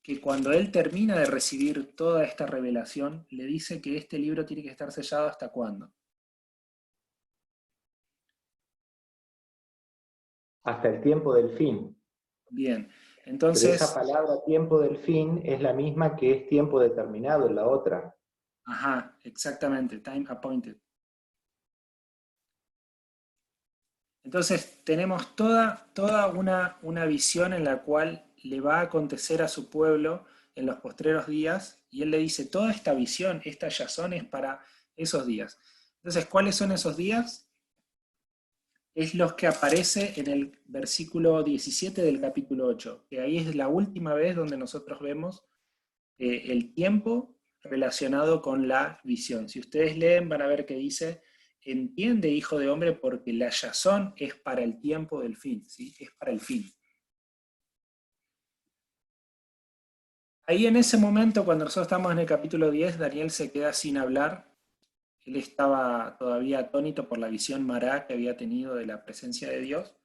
[SPEAKER 1] que cuando él termina de recibir toda esta revelación, le dice que este libro tiene que estar sellado ¿hasta cuándo?
[SPEAKER 4] Hasta el tiempo del fin.
[SPEAKER 1] Bien,
[SPEAKER 4] Pero
[SPEAKER 1] entonces,
[SPEAKER 4] esa palabra tiempo del fin es la misma que es tiempo determinado en la otra.
[SPEAKER 1] ajá, exactamente, time appointed. Entonces tenemos toda una visión en la cual le va a acontecer a su pueblo en los postreros días, y él le dice, toda esta visión, esta Yazón es para esos días. Entonces, ¿cuáles son esos días? Es los que aparece en el versículo 17 del capítulo 8, que ahí es la última vez donde nosotros vemos el tiempo relacionado con la visión. Si ustedes leen, van a ver que dice, entiende, hijo de hombre, porque la Yazón es para el tiempo del fin, ¿sí? Es para el fin. Ahí en ese momento, cuando nosotros estamos en el capítulo 10, Daniel se queda sin hablar. Él estaba todavía atónito por la visión mará que había tenido de la presencia de Dios.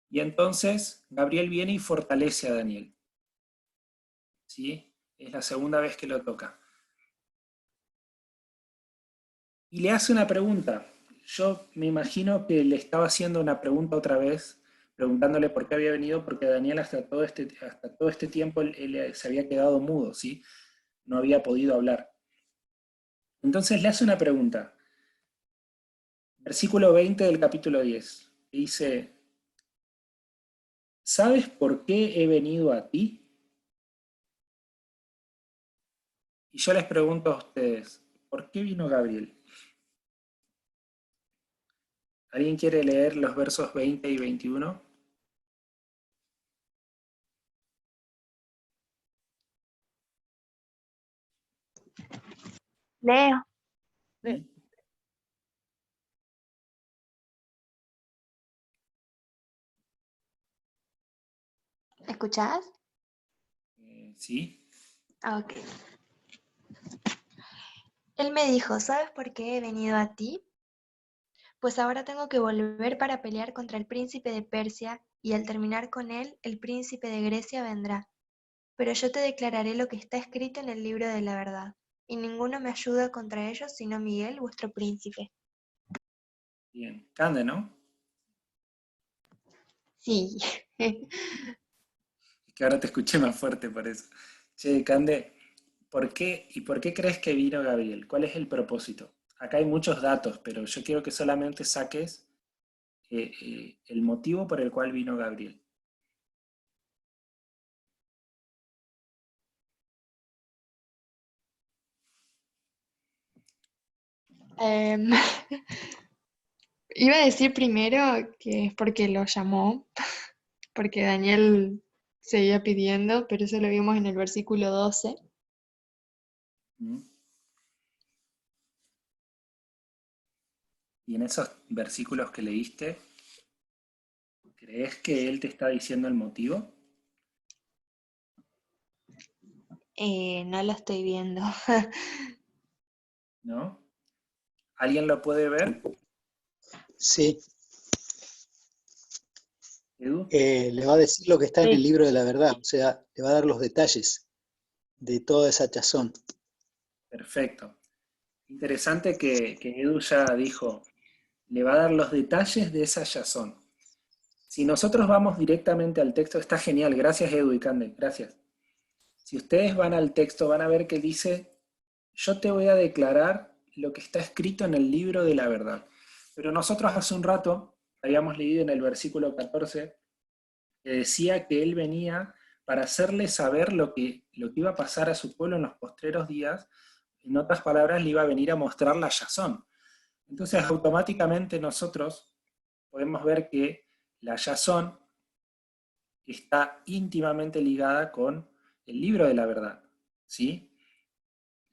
[SPEAKER 1] Y entonces Gabriel viene y fortalece a Daniel. ¿Sí? Es la segunda vez que lo toca. Y le hace una pregunta. Yo me imagino que le estaba haciendo una pregunta otra vez preguntándole por qué había venido, porque Daniel hasta todo este tiempo él se había quedado mudo, ¿sí? No había podido hablar. Entonces le hace una pregunta. Versículo 20 del capítulo 10. Dice, ¿sabes por qué he venido a ti? Y yo les pregunto a ustedes, ¿por qué vino Gabriel? ¿Alguien quiere leer los versos 20 y 21?
[SPEAKER 8] Leo,
[SPEAKER 1] ¿Sí?
[SPEAKER 8] ¿escuchás?
[SPEAKER 1] ¿Sí?
[SPEAKER 8] Ah, ok. Él me dijo, ¿sabes por qué he venido a ti? Pues ahora tengo que volver para pelear contra el príncipe de Persia, y al terminar con él, el príncipe de Grecia vendrá. Pero yo te declararé lo que está escrito en el libro de la verdad, y ninguno me ayuda contra ellos sino Miguel, vuestro príncipe.
[SPEAKER 1] Bien. Cande, ¿no?
[SPEAKER 8] Sí.
[SPEAKER 1] Es que ahora te escuché más fuerte por eso. Che, Cande, por qué crees que vino Gabriel? ¿Cuál es el propósito? Acá hay muchos datos, pero yo quiero que solamente saques el motivo por el cual vino Gabriel.
[SPEAKER 8] Em, Iba a decir primero que es porque lo llamó, porque Daniel seguía pidiendo, pero eso lo vimos en el versículo 12.
[SPEAKER 1] ¿Mm? Y en esos versículos que leíste, ¿crees que él te está diciendo el motivo?
[SPEAKER 8] No lo estoy viendo.
[SPEAKER 1] ¿No? ¿Alguien lo puede ver?
[SPEAKER 6] Sí,
[SPEAKER 1] ¿Edu?
[SPEAKER 6] le va a decir lo que está en el
[SPEAKER 7] Sí.
[SPEAKER 6] libro de la verdad, o sea, le va a dar los detalles de toda esa chazón.
[SPEAKER 1] Perfecto. Interesante que Edu ya dijo, le va a dar los detalles de esa yazón. Si nosotros vamos directamente al texto, está genial, gracias Edu y Cande, gracias. Si ustedes van al texto van a ver que dice, yo te voy a declarar lo que está escrito en el libro de la verdad. Pero nosotros hace un rato habíamos leído en el versículo 14 que decía que él venía para hacerle saber lo que iba a pasar a su pueblo en los postreros días. En otras palabras, le iba a venir a mostrar la yazón. Entonces, automáticamente nosotros podemos ver que la yazón está íntimamente ligada con el libro de la verdad, ¿sí?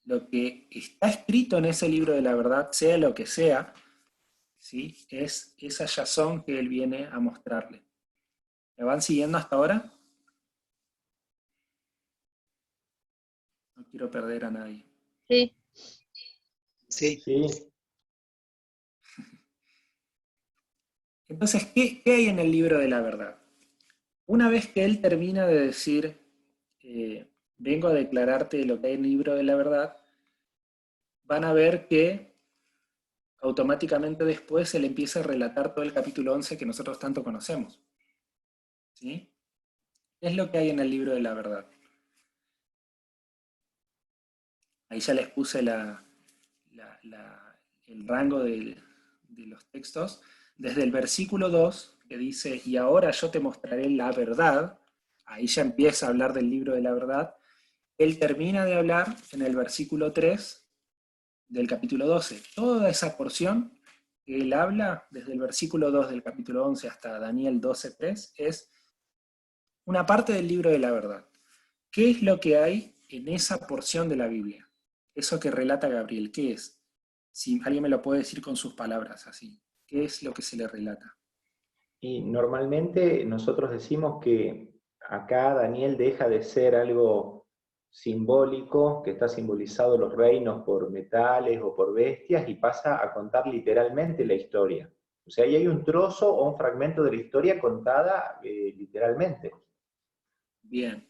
[SPEAKER 1] Lo que está escrito en ese libro de la verdad, sea lo que sea, ¿sí? Es esa yazón que él viene a mostrarle. ¿Me van siguiendo hasta ahora? No quiero perder a nadie.
[SPEAKER 7] Sí.
[SPEAKER 6] Sí,
[SPEAKER 4] Sí,
[SPEAKER 1] Entonces, ¿qué hay en el libro de la verdad? Una vez que él termina de decir, vengo a declararte lo que hay en el libro de la verdad, van a ver que automáticamente después se le empieza a relatar todo el capítulo 11 que nosotros tanto conocemos. ¿Sí? ¿Qué es lo que hay en el libro de la verdad? Ahí ya les puse el rango de los textos. Desde el versículo 2, que dice, y ahora yo te mostraré la verdad, ahí ya empieza a hablar del libro de la verdad. Él termina de hablar en el versículo 3 del capítulo 12. Toda esa porción que él habla, desde el versículo 2 del capítulo 11 hasta Daniel 12:3, es una parte del libro de la verdad. ¿Qué es lo que hay en esa porción de la Biblia? Eso que relata Gabriel, ¿qué es? Si alguien me lo puede decir con sus palabras así. ¿Qué es lo que se le relata?
[SPEAKER 4] y normalmente nosotros decimos que acá Daniel deja de ser algo simbólico, que está simbolizado los reinos por metales o por bestias, y pasa a contar literalmente la historia. O sea, ahí hay un trozo o un fragmento de la historia contada literalmente.
[SPEAKER 1] Bien.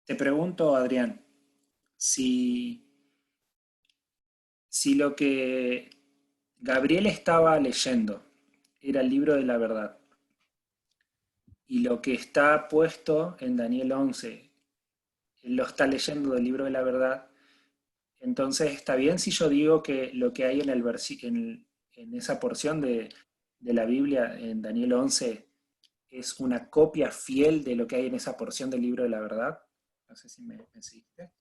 [SPEAKER 1] Te pregunto, Adrián, si, si lo que Gabriel estaba leyendo era el libro de la verdad. Y lo que está puesto en Daniel 11, él lo está leyendo del libro de la verdad. Entonces, ¿está bien si yo digo que lo que hay en, en esa porción de la Biblia, en Daniel 11, es una copia fiel de lo que hay en esa porción del libro de la verdad? No sé si me seguiste.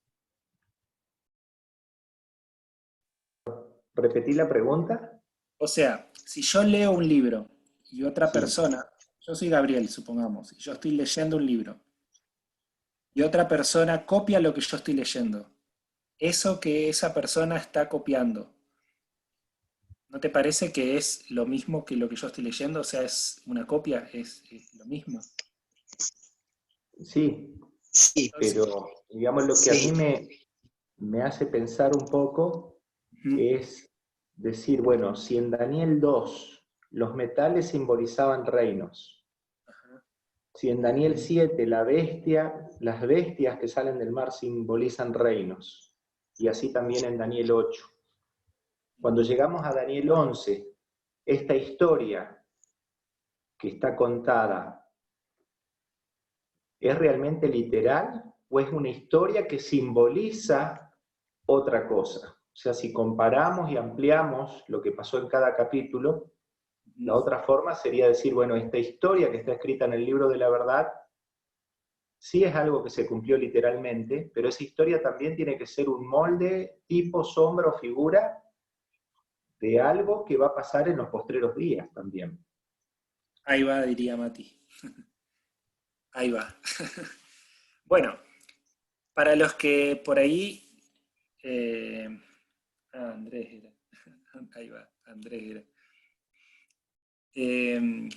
[SPEAKER 4] ¿Repetí la pregunta?
[SPEAKER 1] O sea, si yo leo un libro y otra
[SPEAKER 4] Sí.
[SPEAKER 1] persona, yo soy Gabriel, supongamos, y yo estoy leyendo un libro, y otra persona copia lo que yo estoy leyendo, eso que esa persona está copiando, ¿no te parece que es lo mismo que lo que yo estoy leyendo? O sea, es una copia, es lo mismo.
[SPEAKER 4] Sí,
[SPEAKER 6] Sí,
[SPEAKER 4] pero digamos lo que a
[SPEAKER 6] sí.
[SPEAKER 4] mí me hace pensar un poco es decir, bueno, si en Daniel 2 los metales simbolizaban reinos, si en Daniel 7 las bestias que salen del mar simbolizan reinos, y así también en Daniel 8. Cuando llegamos a Daniel 11, esta historia que está contada, ¿es realmente literal o es una historia que simboliza otra cosa? O sea, si comparamos y ampliamos lo que pasó en cada capítulo, la otra forma sería decir, bueno, esta historia que está escrita en el libro de la verdad, sí es algo que se cumplió literalmente, pero esa historia también tiene que ser un molde, tipo, sombra o figura de algo que va a pasar en los postreros días también.
[SPEAKER 1] Ahí va, diría Mati. Ahí va. Bueno, para los que por ahí... Andrés era. Ahí va, Andrés era.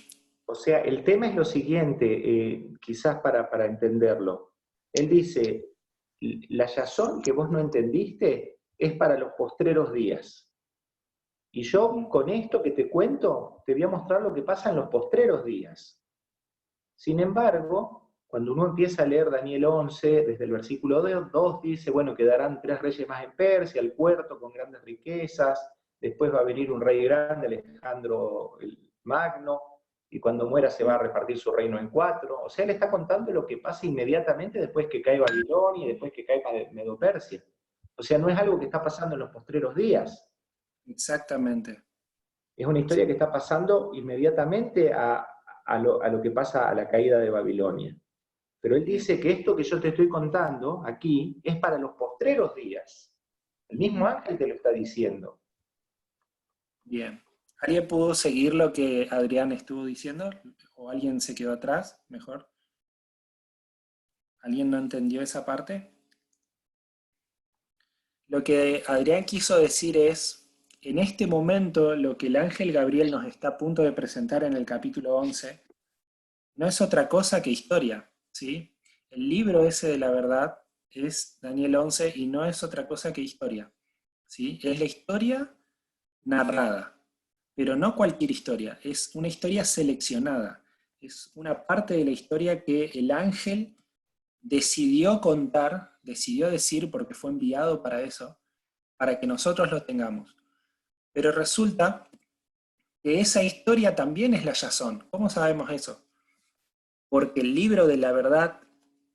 [SPEAKER 4] O sea, el tema es lo siguiente, quizás para entenderlo. Él dice, la yazón que vos no entendiste es para los postreros días. Y yo con esto que te cuento, te voy a mostrar lo que pasa en los postreros días. Sin embargo, cuando uno empieza a leer Daniel 11, desde el versículo 2 dice, bueno, quedarán 3 reyes más en Persia, el cuarto con grandes riquezas, después va a venir un rey grande, Alejandro el Magno, y cuando muera se va a repartir su reino en 4. O sea, él está contando lo que pasa inmediatamente después que cae Babilonia y después que cae Medo-Persia. O sea, no es algo que está pasando en los postreros días.
[SPEAKER 1] Exactamente.
[SPEAKER 4] Es una historia que está pasando inmediatamente a lo que pasa a la caída de Babilonia. Pero él dice que esto que yo te estoy contando aquí es para los postreros días. El mismo ángel te lo está diciendo.
[SPEAKER 1] Bien. ¿Alguien pudo seguir lo que Adrián estuvo diciendo? ¿O alguien se quedó atrás? Mejor. ¿Alguien no entendió esa parte? Lo que Adrián quiso decir es, en este momento, lo que el ángel Gabriel nos está a punto de presentar en el capítulo 11, no es otra cosa que historia, ¿sí? El libro ese de la verdad es Daniel 11 y no es otra cosa que historia, ¿sí? Es la historia narrada, pero no cualquier historia, es una historia seleccionada, es una parte de la historia que el ángel decidió contar, decidió decir porque fue enviado para eso, para que nosotros lo tengamos. Pero resulta que esa historia también es la yazón. ¿Cómo sabemos eso? Porque el libro de la verdad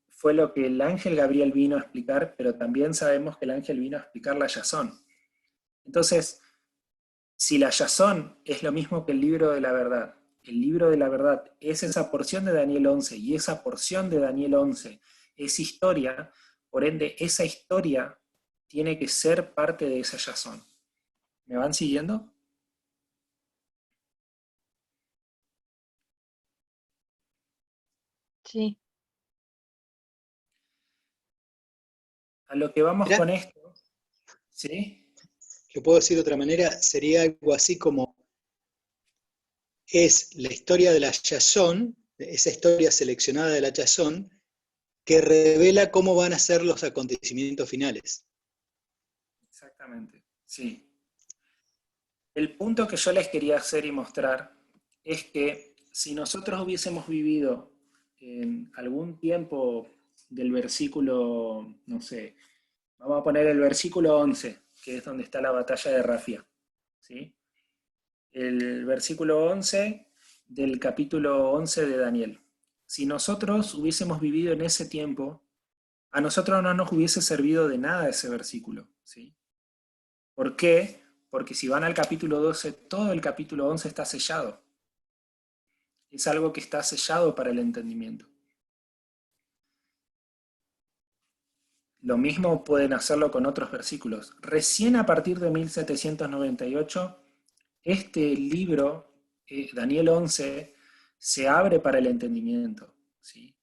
[SPEAKER 1] fue lo que el ángel Gabriel vino a explicar, pero también sabemos que el ángel vino a explicar la yazón. Entonces, si la yazón es lo mismo que el libro de la verdad, el libro de la verdad es esa porción de Daniel 11 y esa porción de Daniel 11 es historia, por ende esa historia tiene que ser parte de esa yazón. ¿Me van siguiendo?
[SPEAKER 5] Sí.
[SPEAKER 1] A lo que vamos
[SPEAKER 6] Mirá.
[SPEAKER 1] con esto, ¿sí?
[SPEAKER 6] Lo puedo decir de otra manera, sería algo así como es la historia de la yazón, esa historia seleccionada de la yazón, que revela cómo van a ser los acontecimientos finales.
[SPEAKER 1] Exactamente, sí. El punto que yo les quería hacer y mostrar es que si nosotros hubiésemos vivido en algún tiempo del versículo, no sé, vamos a poner el versículo 11, que es donde está la batalla de Rafia, ¿sí? el versículo 11 del capítulo 11 de Daniel. Si nosotros hubiésemos vivido en ese tiempo, a nosotros no nos hubiese servido de nada ese versículo, ¿sí? ¿Por qué? Porque si van al capítulo 12, todo el capítulo 11 está sellado. Es algo que está sellado para el entendimiento. Lo mismo pueden hacerlo con otros versículos. Recién a partir de 1798, este libro, Daniel 11, se abre para el entendimiento, ¿sí?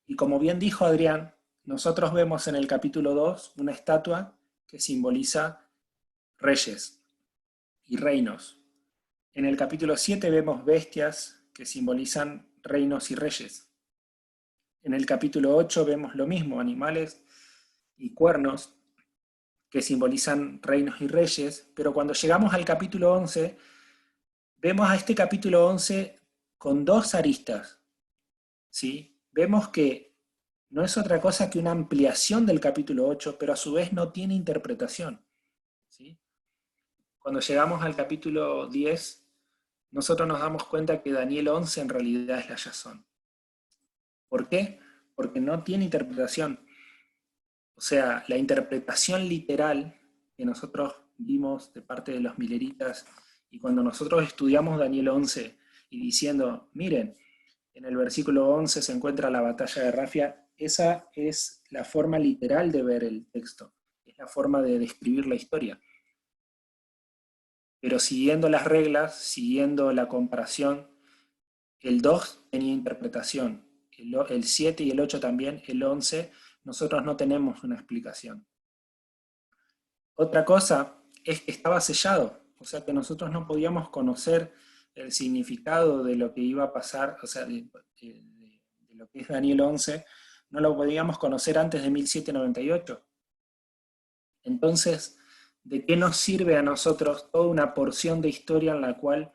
[SPEAKER 1] Y como bien dijo Adrián, nosotros vemos en el capítulo 2 una estatua que simboliza reyes y reinos. En el capítulo 7 vemos bestias que simbolizan reinos y reyes. En el capítulo 8 vemos lo mismo, animales y cuernos que simbolizan reinos y reyes, pero cuando llegamos al capítulo 11, vemos a este capítulo 11 con dos aristas, ¿sí? Vemos que no es otra cosa que una ampliación del capítulo 8, pero a su vez no tiene interpretación, ¿sí? Cuando llegamos al capítulo 10, nosotros nos damos cuenta que Daniel 11 en realidad es la Yazón. ¿Por qué? Porque no tiene interpretación. O sea, la interpretación literal que nosotros vimos de parte de los mileritas, y cuando nosotros estudiamos Daniel 11 y diciendo, miren, en el versículo 11 se encuentra la batalla de Rafia, esa es la forma literal de ver el texto, es la forma de describir la historia. Pero siguiendo las reglas, siguiendo la comparación, el 2 tenía interpretación, el 7 y el 8 también, el 11, nosotros no tenemos una explicación. Otra cosa es que estaba sellado, o sea que nosotros no podíamos conocer el significado de lo que iba a pasar, o sea, de lo que es Daniel 11, no lo podíamos conocer antes de 1798. Entonces, ¿de qué nos sirve a nosotros toda una porción de historia en la cual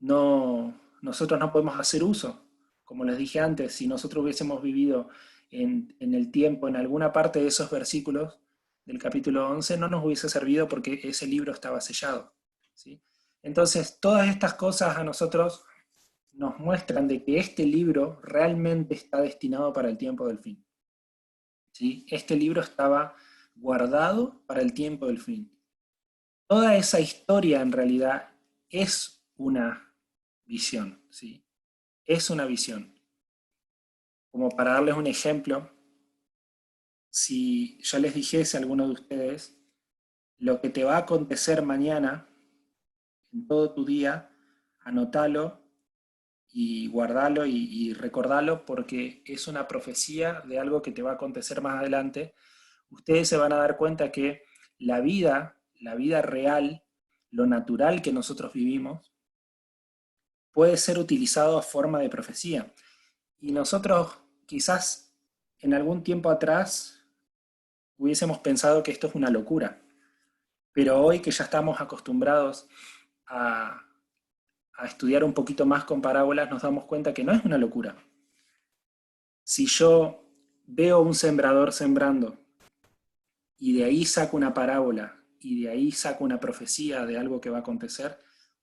[SPEAKER 1] nosotros no podemos hacer uso? Como les dije antes, si nosotros hubiésemos vivido en el tiempo, en alguna parte de esos versículos del capítulo 11, no nos hubiese servido porque ese libro estaba sellado, ¿sí? Entonces, todas estas cosas a nosotros nos muestran de que este libro realmente está destinado para el tiempo del fin, ¿sí? Este libro estaba guardado para el tiempo del fin. Toda esa historia en realidad es una visión, ¿sí? Es una visión. Como para darles un ejemplo, si yo les dijese a alguno de ustedes lo que te va a acontecer mañana en todo tu día, anótalo y guardalo y recordalo porque es una profecía de algo que te va a acontecer más adelante. Ustedes se van a dar cuenta que la vida real, lo natural que nosotros vivimos, puede ser utilizado a forma de profecía. Y nosotros quizás en algún tiempo atrás hubiésemos pensado que esto es una locura. Pero hoy que ya estamos acostumbrados a estudiar un poquito más con parábolas, nos damos cuenta que no es una locura. Si yo veo un sembrador sembrando y de ahí saco una parábola y de ahí saco una profecía de algo que va a acontecer,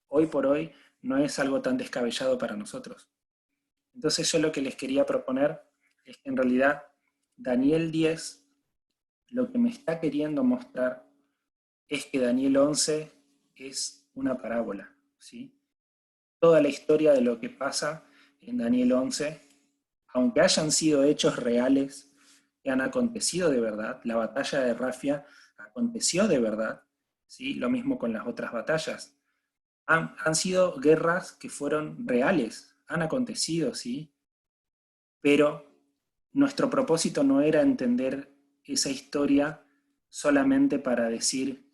[SPEAKER 1] hoy por hoy no es algo tan descabellado para nosotros. Entonces yo lo que les quería proponer es que en realidad Daniel 10 lo que me está queriendo mostrar es que Daniel 11 es una parábola, ¿sí? Toda la historia de lo que pasa en Daniel 11, aunque hayan sido hechos reales que han acontecido de verdad, la batalla de Rafia aconteció de verdad, ¿sí? Lo mismo con las otras batallas. Han sido guerras que fueron reales, han acontecido, ¿sí? Pero nuestro propósito no era entender esa historia solamente para decir,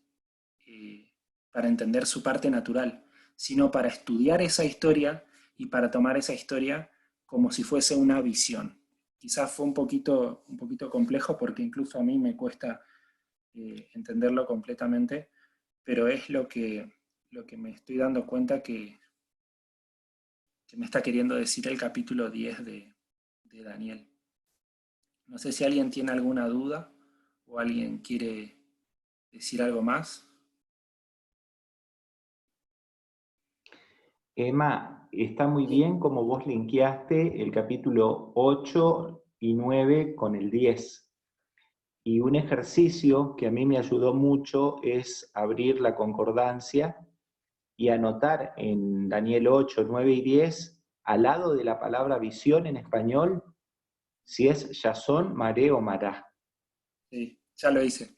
[SPEAKER 1] para entender su parte natural, sino para estudiar esa historia y para tomar esa historia como si fuese una visión. Quizás fue un poquito complejo porque incluso a mí me cuesta entenderlo completamente, pero es lo que me estoy dando cuenta que me está queriendo decir el capítulo 10 de Daniel. No sé si alguien tiene alguna duda o alguien quiere decir algo más.
[SPEAKER 4] Emma, está muy bien como vos linkeaste el capítulo 8 y 9 con el 10. Y un ejercicio que a mí me ayudó mucho es abrir la concordancia y anotar en Daniel 8, 9 y 10, al lado de la palabra visión en español, si es Yazón, Maré o Mará.
[SPEAKER 1] Sí, ya lo hice.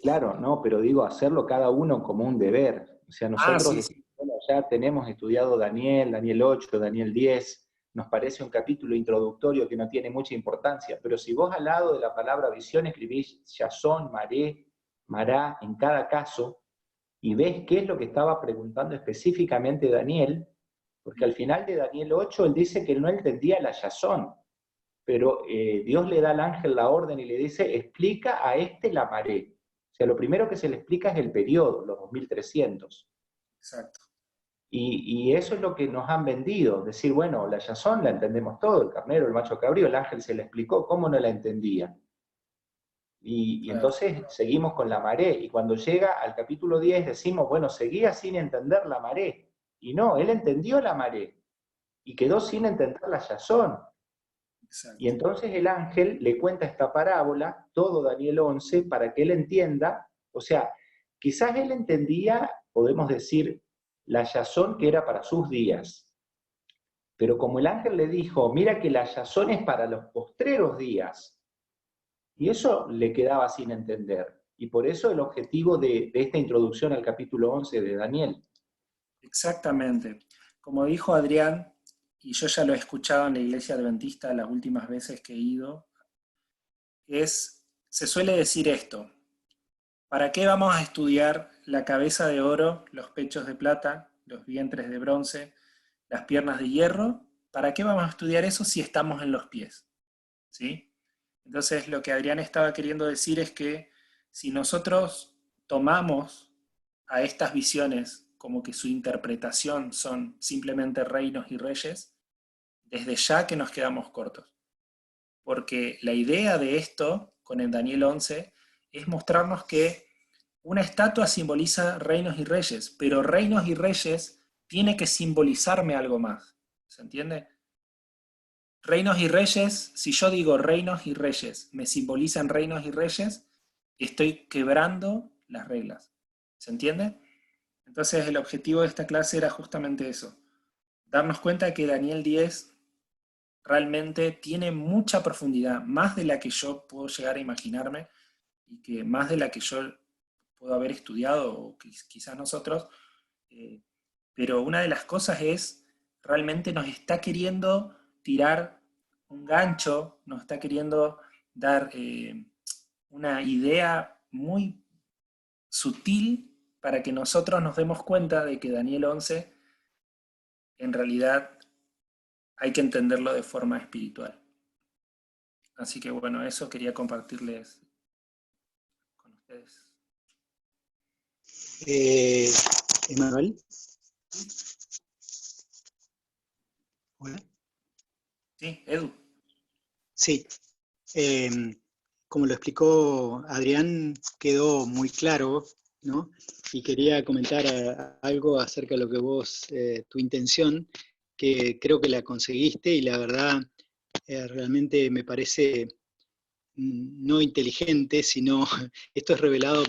[SPEAKER 4] Claro, ¿no? Pero digo, hacerlo cada uno como un deber. O sea, nosotros
[SPEAKER 1] Sí.
[SPEAKER 4] decimos, bueno, ya tenemos estudiado Daniel 8, Daniel 10, nos parece un capítulo introductorio que no tiene mucha importancia, pero si vos al lado de la palabra visión escribís Yazón, Maré, Mará, en cada caso, y ves qué es lo que estaba preguntando específicamente Daniel, porque al final de Daniel 8 él dice que él no entendía la Yazón, pero Dios le da al ángel la orden y le dice, explica a este la Maré. O sea, lo primero que se le explica es el periodo, los 2300.
[SPEAKER 1] Exacto.
[SPEAKER 4] Y eso es lo que nos han vendido, decir, bueno, la Yazón la entendemos todo, el carnero, el macho cabrío, el ángel se le explicó, ¿cómo no la entendía? Y
[SPEAKER 1] Claro.
[SPEAKER 4] entonces seguimos con la maré, y cuando llega al capítulo 10 decimos, bueno, seguía sin entender la maré. Y no, él entendió la maré, y quedó sin entender la Yazón.
[SPEAKER 1] Exacto.
[SPEAKER 4] Y entonces el ángel le cuenta esta parábola, todo Daniel 11, para que él entienda, o sea, quizás él entendía, podemos decir, la Yazón que era para sus días, pero como el ángel le dijo, mira que la Yazón es para los postreros días, y eso le quedaba sin entender. Y por eso el objetivo de esta introducción al capítulo 11 de Daniel.
[SPEAKER 1] Exactamente. Como dijo Adrián, y yo ya lo he escuchado en la iglesia adventista las últimas veces que he ido, se suele decir esto: ¿para qué vamos a estudiar la cabeza de oro, los pechos de plata, los vientres de bronce, las piernas de hierro? ¿Para qué vamos a estudiar eso si estamos en los pies? ¿Sí? Entonces lo que Adrián estaba queriendo decir es que si nosotros tomamos a estas visiones como que su interpretación son simplemente reinos y reyes, desde ya que nos quedamos cortos. Porque la idea de esto, con el Daniel 11, es mostrarnos que una estatua simboliza reinos y reyes, pero reinos y reyes tiene que simbolizarme algo más. ¿Se entiende? Reinos y reyes, si yo digo reinos y reyes me simbolizan reinos y reyes, estoy quebrando las reglas. ¿Se entiende? Entonces el objetivo de esta clase era justamente eso. Darnos cuenta que Daniel 10 realmente tiene mucha profundidad, más de la que yo puedo llegar a imaginarme, y que más de la que yo puedo haber estudiado, o quizás nosotros, pero una de las cosas es, realmente nos está queriendo tirar un gancho, nos está queriendo dar una idea muy sutil para que nosotros nos demos cuenta de que Daniel 11 en realidad hay que entenderlo de forma espiritual. Así que bueno, eso quería compartirles con ustedes.
[SPEAKER 6] Emanuel. Hola.
[SPEAKER 1] Sí, Edu.
[SPEAKER 6] Sí. Como lo explicó Adrián, quedó muy claro, ¿no? Y quería comentar algo acerca de lo que vos, tu intención, que creo que la conseguiste y la verdad realmente me parece no inteligente, sino esto es revelado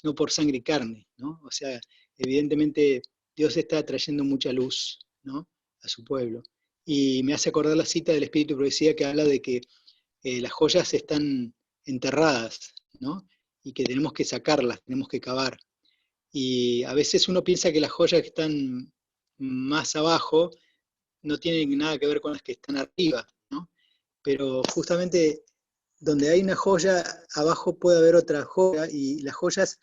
[SPEAKER 6] no por sangre y carne, ¿no? O sea, evidentemente Dios está trayendo mucha luz, ¿no?, a su pueblo. Y me hace acordar la cita del Espíritu de Profecía que habla de que las joyas están enterradas, ¿no?, y que tenemos que sacarlas, tenemos que cavar. Y a veces uno piensa que las joyas que están más abajo no tienen nada que ver con las que están arriba, ¿no? Pero justamente donde hay una joya, abajo puede haber otra joya, y las joyas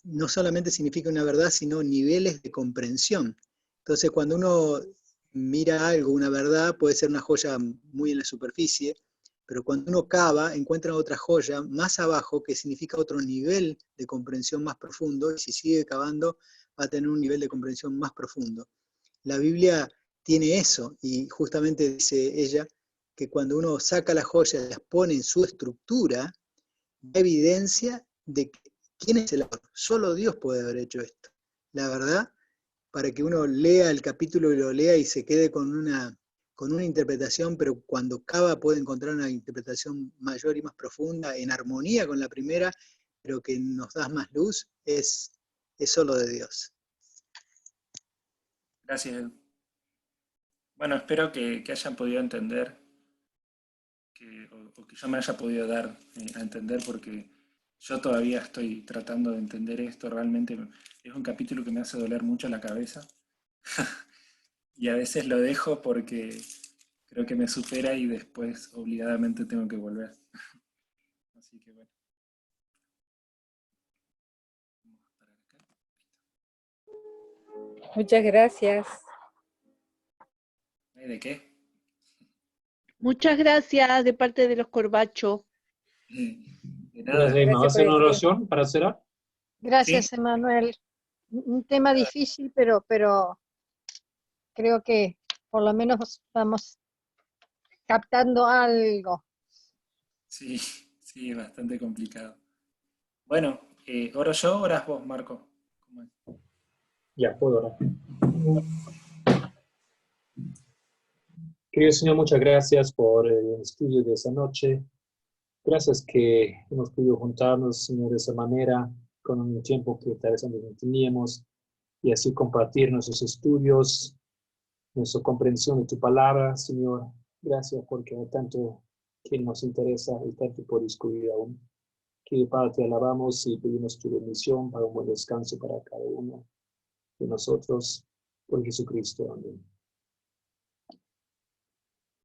[SPEAKER 6] no solamente significan una verdad, sino niveles de comprensión. Entonces, cuando uno mira algo, una verdad, puede ser una joya muy en la superficie, pero cuando uno cava, encuentra otra joya más abajo, que significa otro nivel de comprensión más profundo, y si sigue cavando, va a tener un nivel de comprensión más profundo. La Biblia tiene eso, y justamente dice ella, que cuando uno saca las joyas y las pone en su estructura, da evidencia de quién es el autor. Solo Dios puede haber hecho esto. La verdad, para que uno lea el capítulo y lo lea y se quede con una interpretación, pero cuando cava puede encontrar una interpretación mayor y más profunda, en armonía con la primera, pero que nos da más luz, es solo de Dios.
[SPEAKER 1] Gracias, Edu. Bueno, espero que hayan podido entender, o que yo me haya podido dar a entender, porque yo todavía estoy tratando de entender esto. Realmente es un capítulo que me hace doler mucho la cabeza. Y a veces lo dejo porque creo que me supera y después obligadamente tengo que volver. Así que bueno. Vamos a parar acá.
[SPEAKER 10] Muchas gracias.
[SPEAKER 1] ¿De qué?
[SPEAKER 7] Muchas gracias de parte de los Corbacho.
[SPEAKER 1] De nada.
[SPEAKER 2] Gracias, Emma. ¿Vas a hacer una
[SPEAKER 10] por el
[SPEAKER 2] oración para cerrar?
[SPEAKER 5] Gracias,
[SPEAKER 1] Sí.
[SPEAKER 5] Emanuel. Un tema difícil, pero creo que por lo menos vamos captando algo.
[SPEAKER 1] Sí, sí, es bastante complicado. Bueno, ¿oro yo o orás vos, Marco? ¿Cómo es?
[SPEAKER 2] Ya, puedo orar. Querido Señor, muchas gracias por el estudio de esta noche. Gracias que hemos podido juntarnos, Señor, de esa manera, con un tiempo que tal vez antes no teníamos, y así compartir nuestros estudios, nuestra comprensión de tu palabra, Señor. Gracias porque hay tanto que nos interesa y tanto por descubrir aún. Que Padre, te alabamos y pedimos tu bendición para un buen descanso para cada uno de nosotros. Por Jesucristo. Amén.